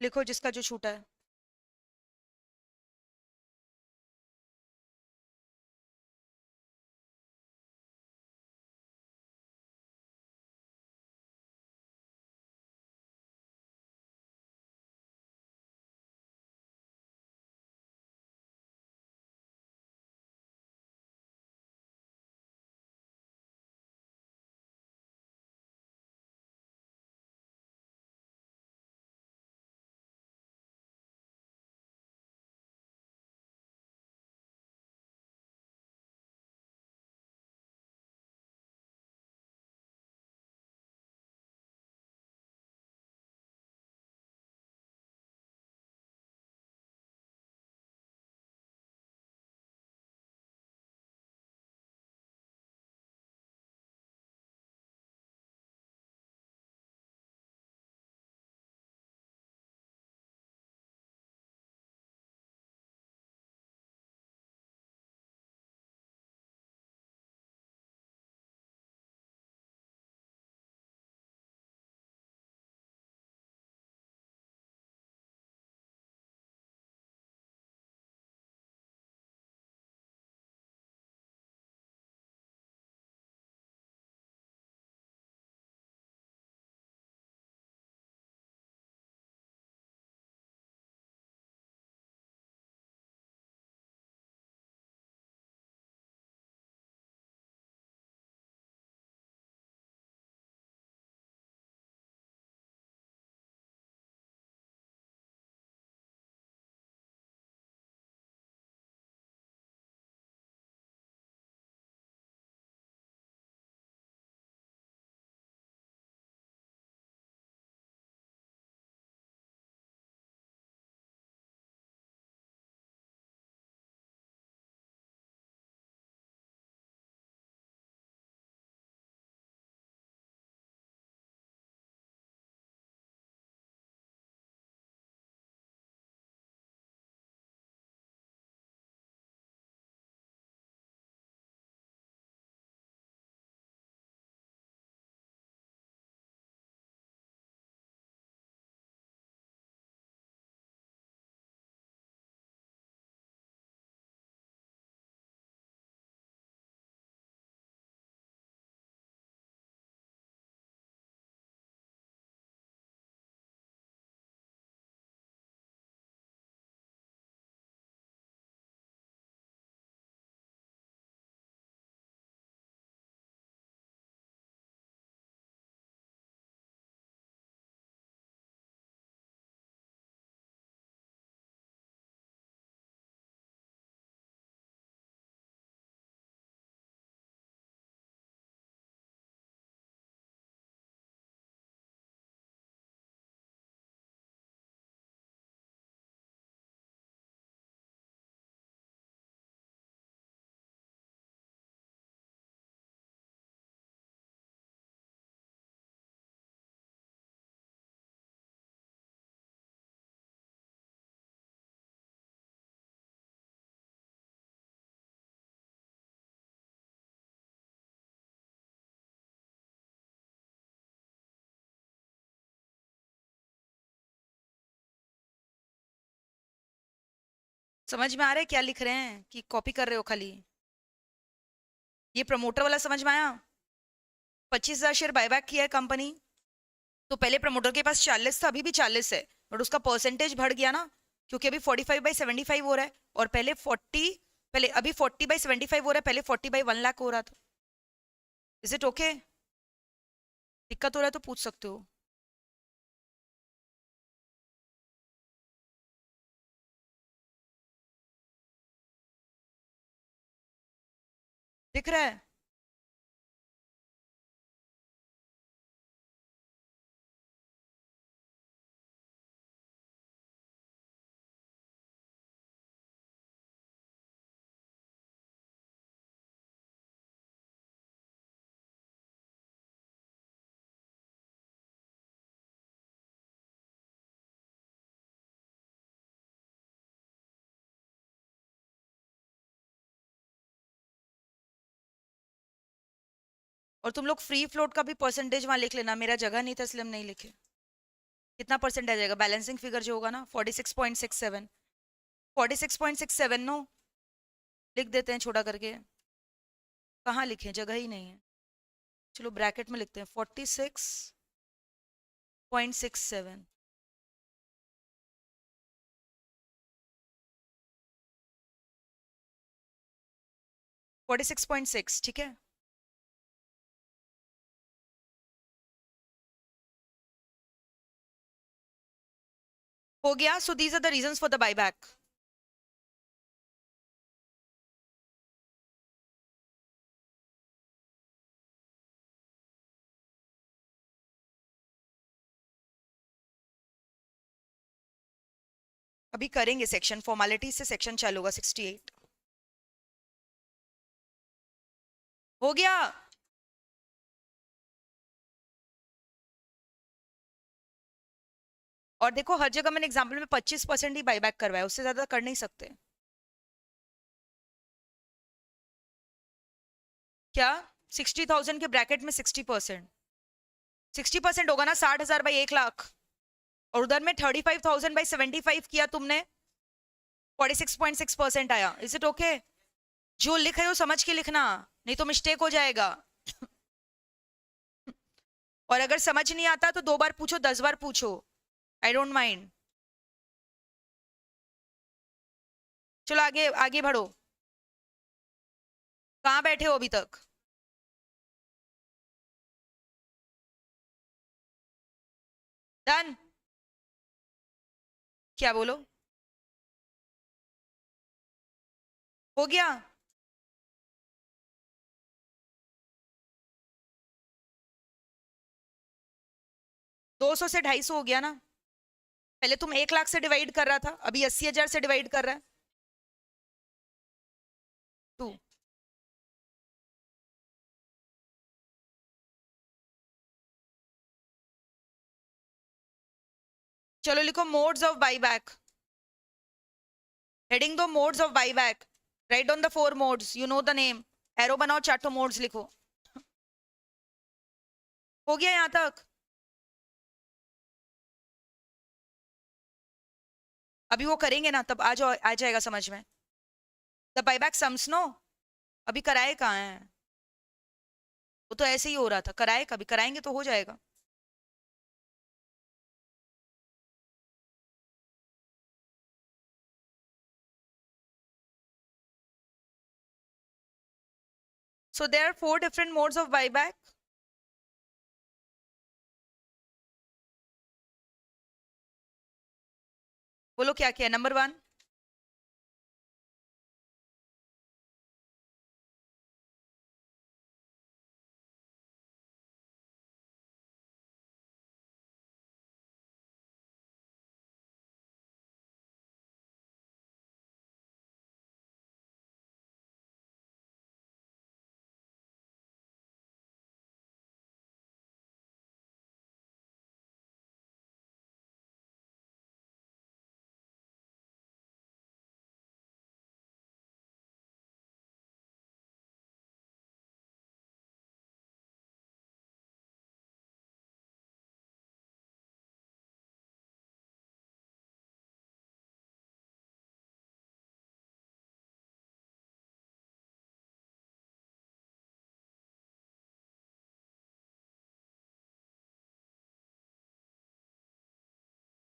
लिखो जिसका जो छूटा है। समझ में आ रहा है क्या लिख रहे हैं कि कॉपी कर रहे हो खाली? ये प्रमोटर वाला समझ में आया? 25,000 शेयर बायबैक किया है कंपनी, तो पहले प्रमोटर के पास 40 था, अभी भी 40 है, बट उसका परसेंटेज बढ़ गया ना, क्योंकि अभी 45/75 हो रहा है, और पहले 40, पहले अभी 40/75 हो रहा है, पहले 40/1 लाख हो रहा था। Is it okay? दिक्कत हो रहा है तो पूछ सकते हो। दिख रहा है? और तुम लोग फ्री फ्लोट का भी परसेंटेज वहां लिख लेना, मेरा जगह नहीं था इसलिए हम नहीं लिखे। कितना परसेंट आ जाएगा बैलेंसिंग फिगर जो होगा ना? 46.67। 46.67 नो, लिख देते हैं छोटा करके। कहाँ लिखे, जगह ही नहीं है। चलो ब्रैकेट में लिखते हैं 46.67। 46.6, ठीक है। हो गया। So these are the reasons for the buyback. अभी करेंगे सेक्शन, फॉर्मेलिटी से सेक्शन चालू होगा 68। हो गया। और देखो हर जगह मैंने एग्जाम्पल में 25% ही बायबैक करवाया, उससे ज्यादा कर नहीं सकते। क्या? 60,000 के ब्रैकेट में 60%? 60% होगा ना 60,000/1 लाख। और उधर में 35,000/75 किया तुमने, 46.6% आया। Is it okay? जो लिख रहे हो समझ के लिखना, नहीं तो मिस्टेक हो जाएगा। और अगर समझ नहीं आता तो 2 बार पूछो, 10 बार पूछो, आई डोंट माइंड। चलो आगे आगे बढ़ो। कहाँ बैठे हो अभी तक? डन? क्या बोलो? हो गया। 200 से 250 हो गया ना? पहले तुम 1 लाख से डिवाइड कर रहा था, अभी 80,000 से डिवाइड कर रहा है। टू। चलो लिखो मोड्स ऑफ बाईबैक। हेडिंग दो modes of buyback. Right on the 4 modes, you know the name. Arrow बनाओ, चार्टो मोड्स लिखो। हो गया यहां तक? अभी वो करेंगे ना, तब आ जाओ, आ जाएगा समझ में। The buyback sums no. अभी कराए कहाँ है? वो तो ऐसे ही हो रहा था, कराए कभी कराएंगे तो हो जाएगा। So there are 4 different modes of buyback. बोलो क्या क्या? Number 1,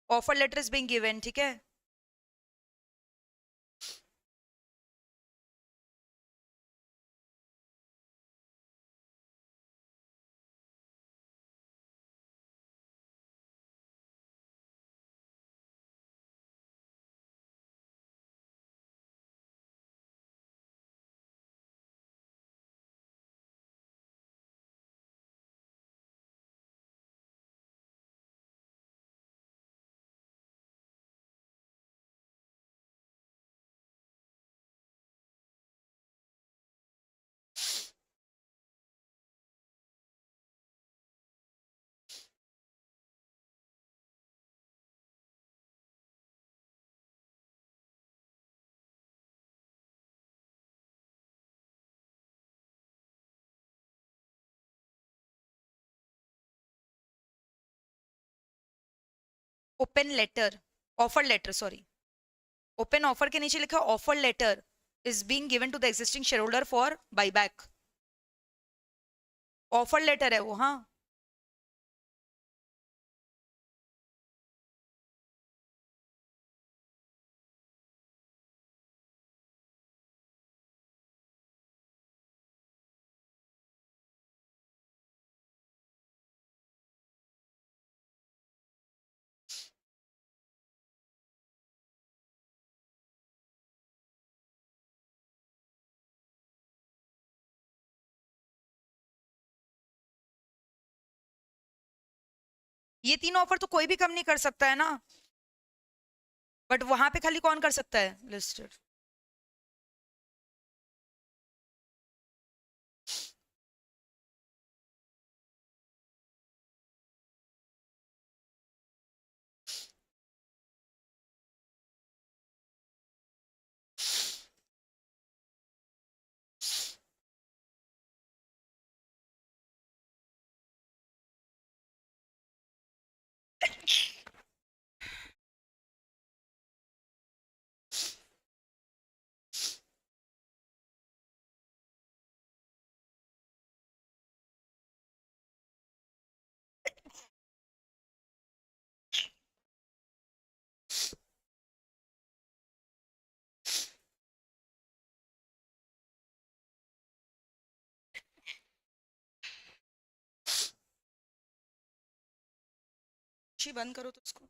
offer letter is being given, ठीक है। Open letter, offer letter sorry, open offer के नीचे लिखा offer letter is being given to the existing share holder for buyback. Offer letter है वो, हाँ। ये तीन ऑफर तो कोई भी कम नहीं कर सकता है ना, बट वहां पे खाली कौन कर सकता है लिस्टेड। बंद करो तो उसको।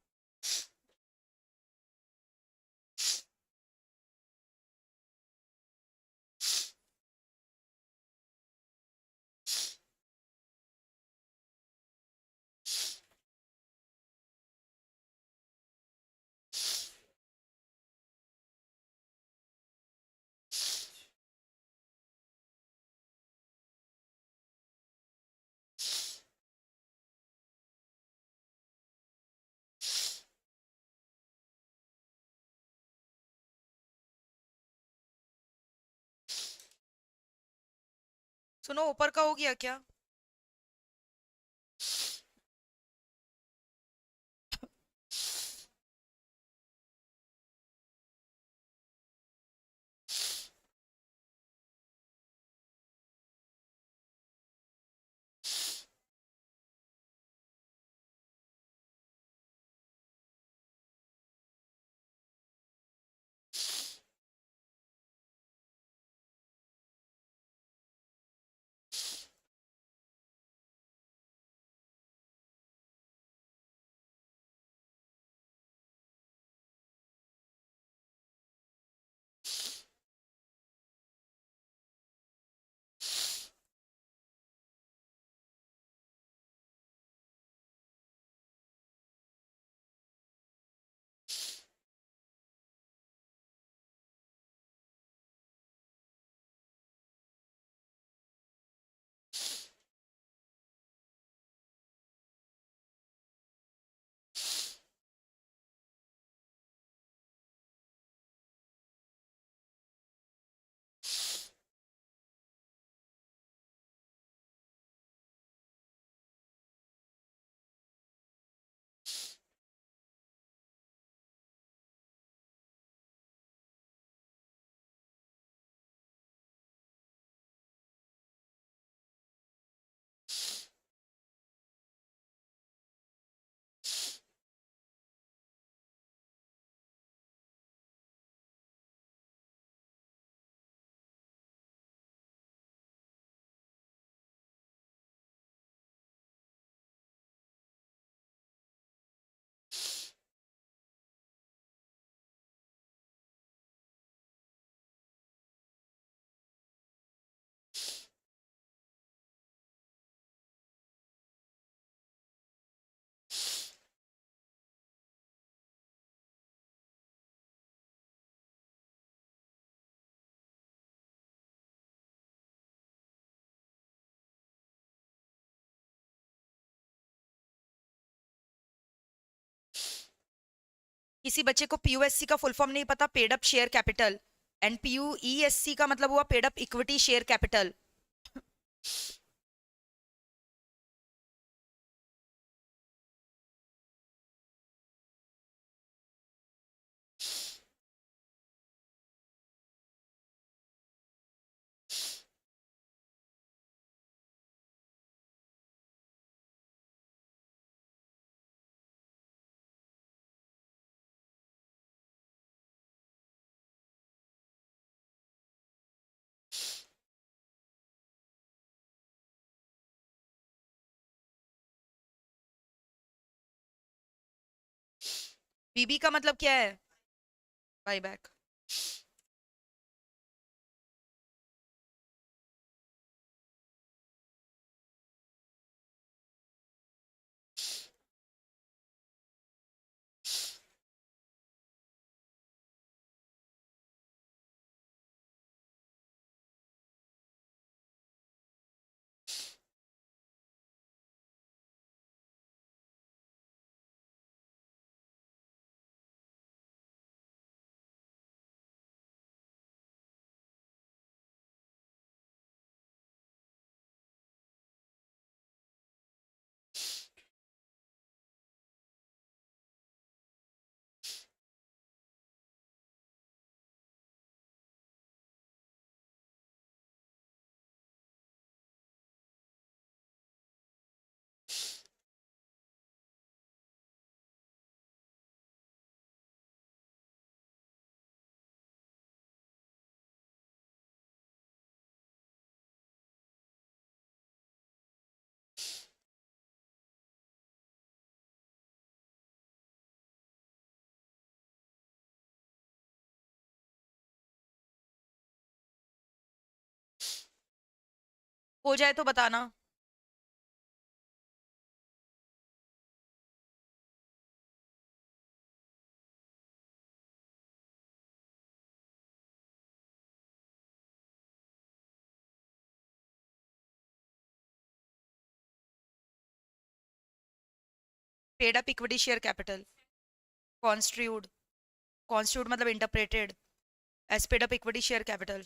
सुनो, ऊपर का हो गया क्या? किसी बच्चे को पीयूएससी का फुल फॉर्म नहीं पता, paid up share capital, and PUESC का मतलब हुआ paid up equity share capital. BB का मतलब क्या है? Buy back. हो जाए तो बताना। Paid up equity share capital, constituted, constitute मतलब interpreted as paid up equity share capital.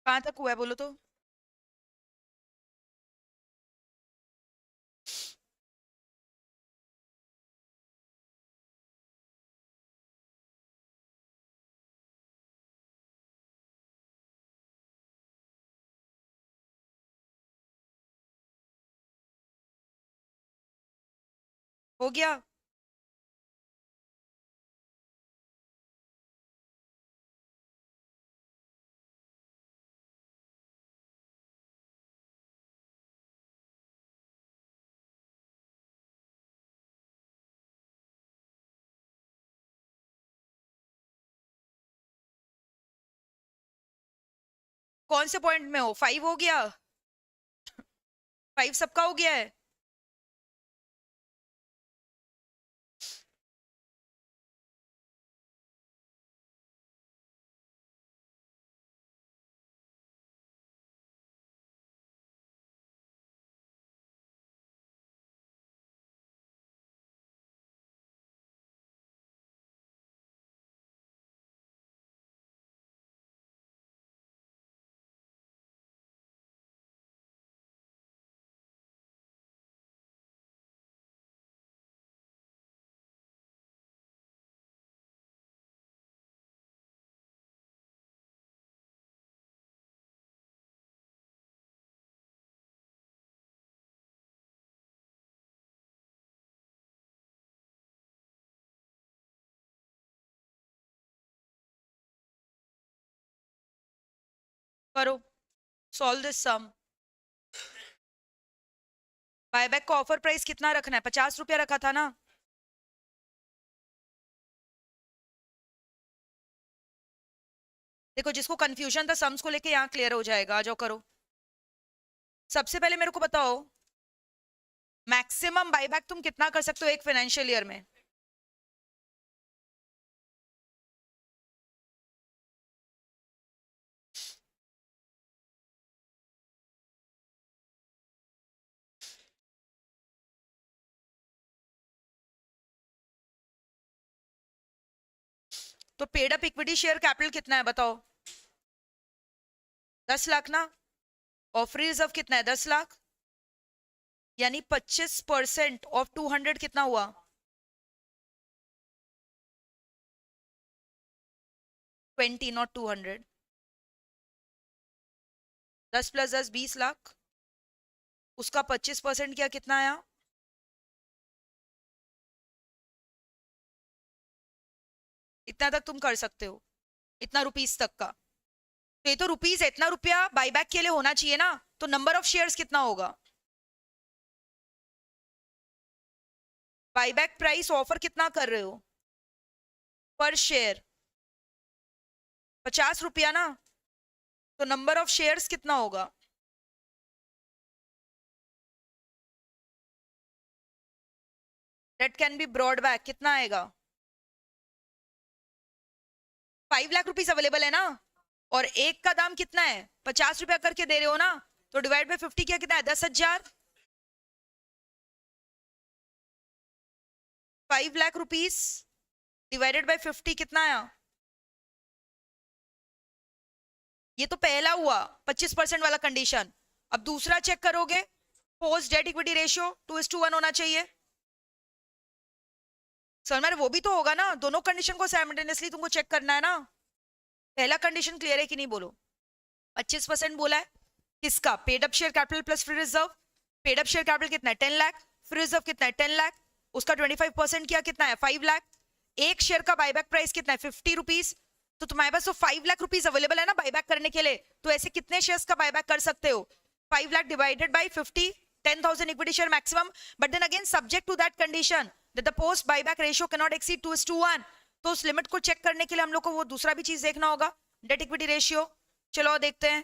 कहाँ तक हुआ है बोलो तो? हो गया। कौन से पॉइंट में हो? 5 हो गया? 5 सबका हो गया है? करो, सॉल्व दिस सम। बायबैक का ऑफर प्राइस कितना रखना है? 50 रुपया रखा था ना। देखो जिसको कंफ्यूजन था सम्स को लेके यहाँ क्लियर हो जाएगा, आ जाओ करो। सबसे पहले मेरे को बताओ मैक्सिमम बायबैक तुम कितना कर सकते हो एक फाइनेंशियल ईयर में? तो paid up equity share capital कितना है बताओ? 10 लाख ना। और फ्री रिजर्व कितना है? 10 लाख। यानी 25% ऑफ 200 कितना हुआ? 20, नॉट 200। 10 + 10 20 लाख। उसका 25% क्या कितना आया? इतना तक तुम कर सकते हो, इतना रुपीस तक का। तो ये तो रुपीस है, इतना रुपया बायबैक के लिए होना चाहिए ना। तो नंबर ऑफ शेयर्स कितना होगा? बायबैक प्राइस ऑफर कितना कर रहे हो पर शेयर? 50 रुपया ना। तो नंबर ऑफ शेयर्स कितना होगा? That can be brought back, कितना आएगा? 5 लाख रुपीस अवेलेबल है ना। और एक का दाम कितना है? 50 रुपया करके दे रहे हो ना। तो डिवाइड बाय 50 क्या कितना है? 10,000। 5 लाख रुपीस डिवाइडेड बाय 50 कितना आया? ये तो पहला हुआ 25% वाला कंडीशन। अब दूसरा चेक करोगे, पोस्ट डेट इक्विटी रेशियो 2:1 होना चाहिए। सर मेरे वो भी तो होगा ना, दोनों कंडीशन को साइमल्टेनियसली तुमको चेक करना है ना। पहला कंडीशन क्लियर है कि नहीं बोलो? 25% बोला है किसका? Paid up share capital plus free reserve. Paid up share capital कितना है? 10 लाख। फ्री रिजर्व कितना है? 10 लाख। उसका 25% किया कितना है? 5 लाख। एक शेयर का बायबैक प्राइस कितना है? 50 रुपीज। तो तुम्हारे पास तो 5 लाख रुपीज अवेलेबल है ना बायबैक करने के लिए। तो ऐसे कितने शेयर्स का बायबैक कर सकते हो? 5 lakh divided by 50, 10,000 equity share maximum. But then again subject to that condition that the post buyback ratio can not exceed 2:1। तो उस लिमिट को चेक करने के लिए हम लोग को वो दूसरा भी चीज देखना होगा, डेट इक्विटी रेशियो। चलो देखते हैं।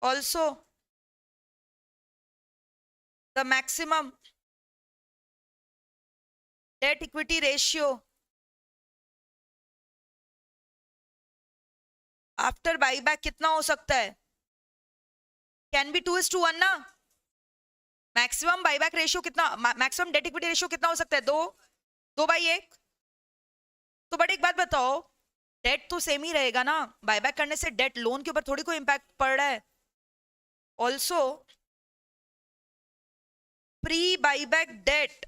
Also the maximum date equity ratio after buyback कितना हो सकता है? कैन बी 2:1 ना। मैक्सिमम बाईबैक रेशियो कितना, मैक्सिमम डेट इक्विटी रेशियो कितना हो सकता है? 2:1। तो बट एक बात बताओ, डेट तो सेम ही रहेगा ना। बायबैक करने से डेट लोन के ऊपर थोड़ी कोई इंपैक्ट पड़ रहा है। Also pre buyback debt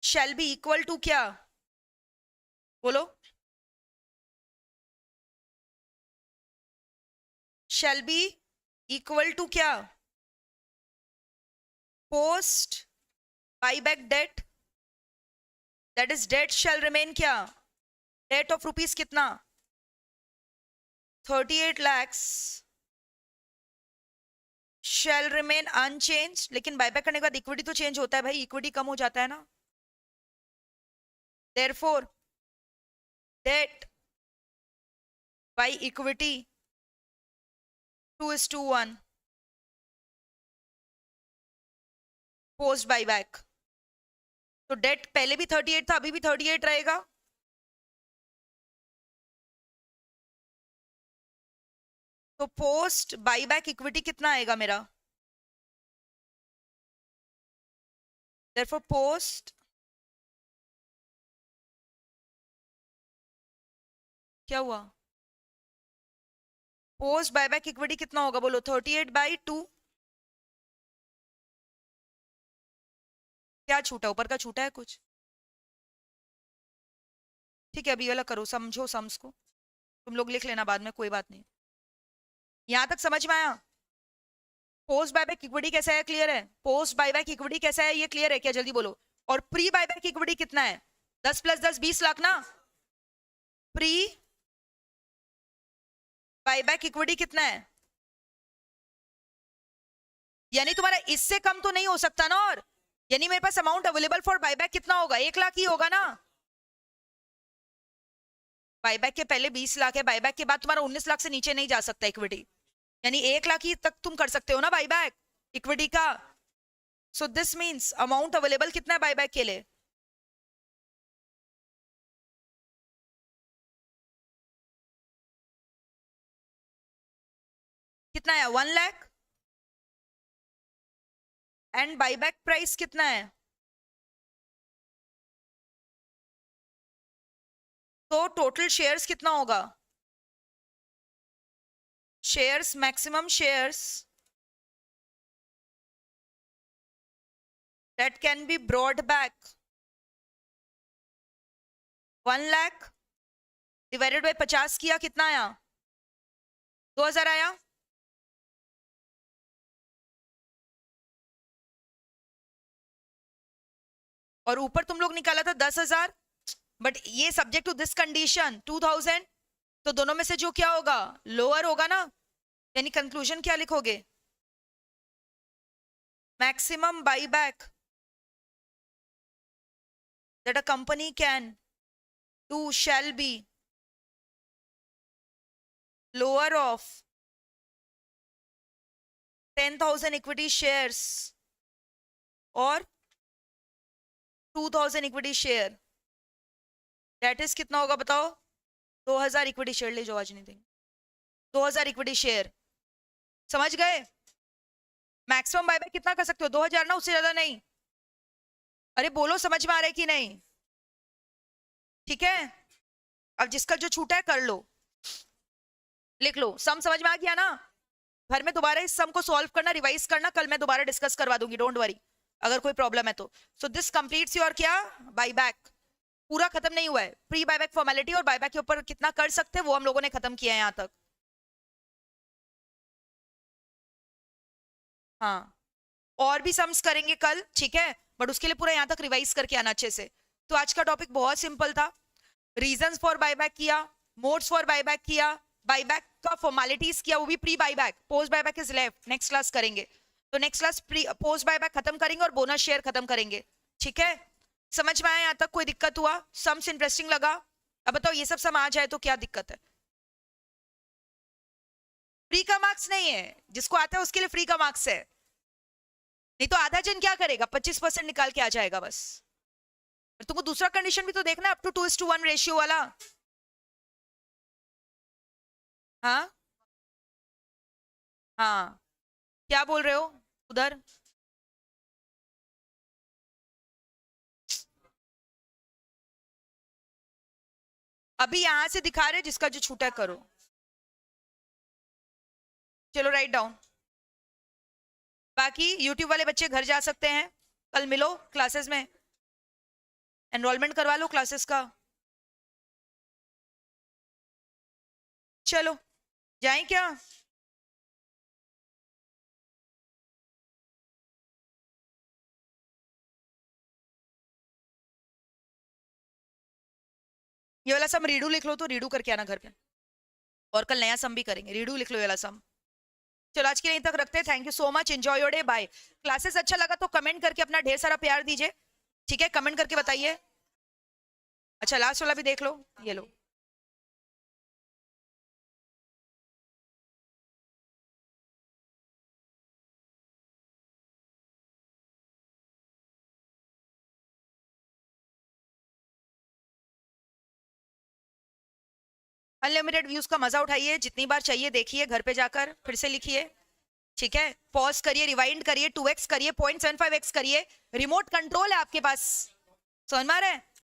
shall be equal to क्या? बोलो। शैल बी इक्वल टू क्या? Post buyback debt, that is debt shall remain क्या? डेट ऑफ रुपीस कितना? 38 lakhs शैल रिमेन अनचेंज। लेकिन बायबैक करने के बाद इक्विटी तो चेंज होता है भाई, इक्विटी कम हो जाता है ना। Therefore debt by equity 2:1 post buyback. तो डेट पहले भी 38 था, अभी भी 38 रहेगा। तो पोस्ट बायबैक इक्विटी कितना आएगा मेरा? देयरफॉर पोस्ट क्या हुआ? पोस्ट बायबैक इक्विटी कितना होगा बोलो? 38/2। क्या छूटा? ऊपर का छूटा है कुछ? ठीक है अभी वाला करो, समझो सम्स को। तुम लोग लिख लेना बाद में, कोई बात नहीं। यहां तक समझ में आया? पोस्ट बायबैक इक्विटी कैसा है? क्लियर है? पोस्ट बायबैक इक्विटी कैसा है ये क्लियर है क्या? जल्दी बोलो। और प्री बायबैक इक्विटी कितना है? 10 + 10 20 लाख ना। प्री बायबैक इक्विटी कितना है, यानी तुम्हारा इससे कम तो नहीं हो सकता ना, और यानी मेरे पास अमाउंट अवेलेबल फॉर बायबैक कितना होगा, 1 लाख ही होगा ना। बायबैक के पहले 20 लाख है, बायबैक के बाद तुम्हारा 19 लाख से नीचे नहीं जा सकता इक्विटी, यानी 1 लाख ही तक तुम कर सकते हो ना बायबैक इक्विटी का। So this means amount available कितना है बायबैक के लिए, कितना है 1 लाख, एंड बायबैक प्राइस कितना है, तो टोटल शेयर्स कितना होगा, shares maximum shares that can be brought back 1 lakh divided by 50 किया, कितना आया 2000 आया। और ऊपर तुम लोग निकाला था 10,000, बट ये सब्जेक्ट टू दिस कंडीशन 2000, तो दोनों में से जो क्या होगा लोअर होगा ना, यानी कंक्लूजन क्या लिखोगे, maximum buyback that a company can do shall be lower of 10,000 equity shares or 2,000 equity share, that is कितना होगा बताओ, 2,000 इक्विटी शेयर ले जाओ, आज नहीं देंगे 2,000 इक्विटी शेयर, समझ गए। मैक्सिमम बायबैक कितना कर सकते हो 2,000 ना, उससे ज्यादा नहीं। अरे बोलो समझ में आ रहा है कि नहीं, ठीक है। अब जिसका जो छूटा है कर लो, लिख लो, सम समझ में आ गया ना। घर में दोबारा इस सम को सॉल्व करना, रिवाइज करना, कल मैं दोबारा डिस्कस करवा दूंगी, डोंट वरी अगर कोई प्रॉब्लम है तो। सो दिस कंप्लीट्स योर क्या बायबैक, पूरा खत्म नहीं हुआ है, प्री बायबैक फॉर्मेलिटी और बायबैक के ऊपर कितना कर सकते हैं वो हम लोगों ने खत्म किया है यहाँ तक। हाँ, और भी सम्स करेंगे कल, ठीक है, बट उसके लिए पूरा यहाँ तक रिवाइज करके आना अच्छे से। तो आज का टॉपिक बहुत सिंपल था, रीजंस फॉर बायबैक किया, मोड्स फॉर बायबैक किया, बायबैक का फॉर्मेलिटीज किया, वो भी pre buyback, post buyback is left, next class करेंगे। तो next class pre post buyback खत्म करेंगे और बोनस शेयर खत्म करेंगे, ठीक है। समझ में आया यहाँ तक, कोई दिक्कत हुआ, सम्स इंटरेस्टिंग लगा, अब बताओ ये सब सम आ जाए तो क्या दिक्कत है। फ्री का मार्क्स नहीं है, जिसको आता है उसके लिए फ्री का मार्क्स है, नहीं तो आधा जन क्या करेगा 25% निकाल के आ जाएगा बस। तुमको दूसरा कंडीशन भी तो देखना, अप टू 2:1 रेशियो वाला। हाँ हाँ, क्या बोल रहे हो उधर, अभी यहां से दिखा रहे जिसका जो छूटा करो, चलो राइट डाउन। बाकी यूट्यूब वाले बच्चे घर जा सकते हैं, कल मिलो क्लासेस में, एनरोलमेंट करवा लो क्लासेस का। चलो जाएं क्या, ये वाला सम रीडू लिख लो, तो रीडू करके आना घर पे, और कल नया सम भी करेंगे, रीडू लिख लो ये वाला सम। चलो आज के लिए तक रखते हैं, thank you so much, enjoy your day, bye. Classes अच्छा लगा तो कमेंट करके अपना ढेर सारा प्यार दीजिए, ठीक है, कमेंट करके बताइए। अच्छा लास्ट वाला भी देख लो, ये लो। अनलिमिटेड व्यूज का मजा उठाइए, जितनी बार चाहिए देखिए, घर पे जाकर फिर से लिखिए, ठीक है, पॉज करिए, रिवाइंड करिए, 2x करिए, 0.75x करिए, रिमोट कंट्रोल है आपके पास, समझ में आ रहा है।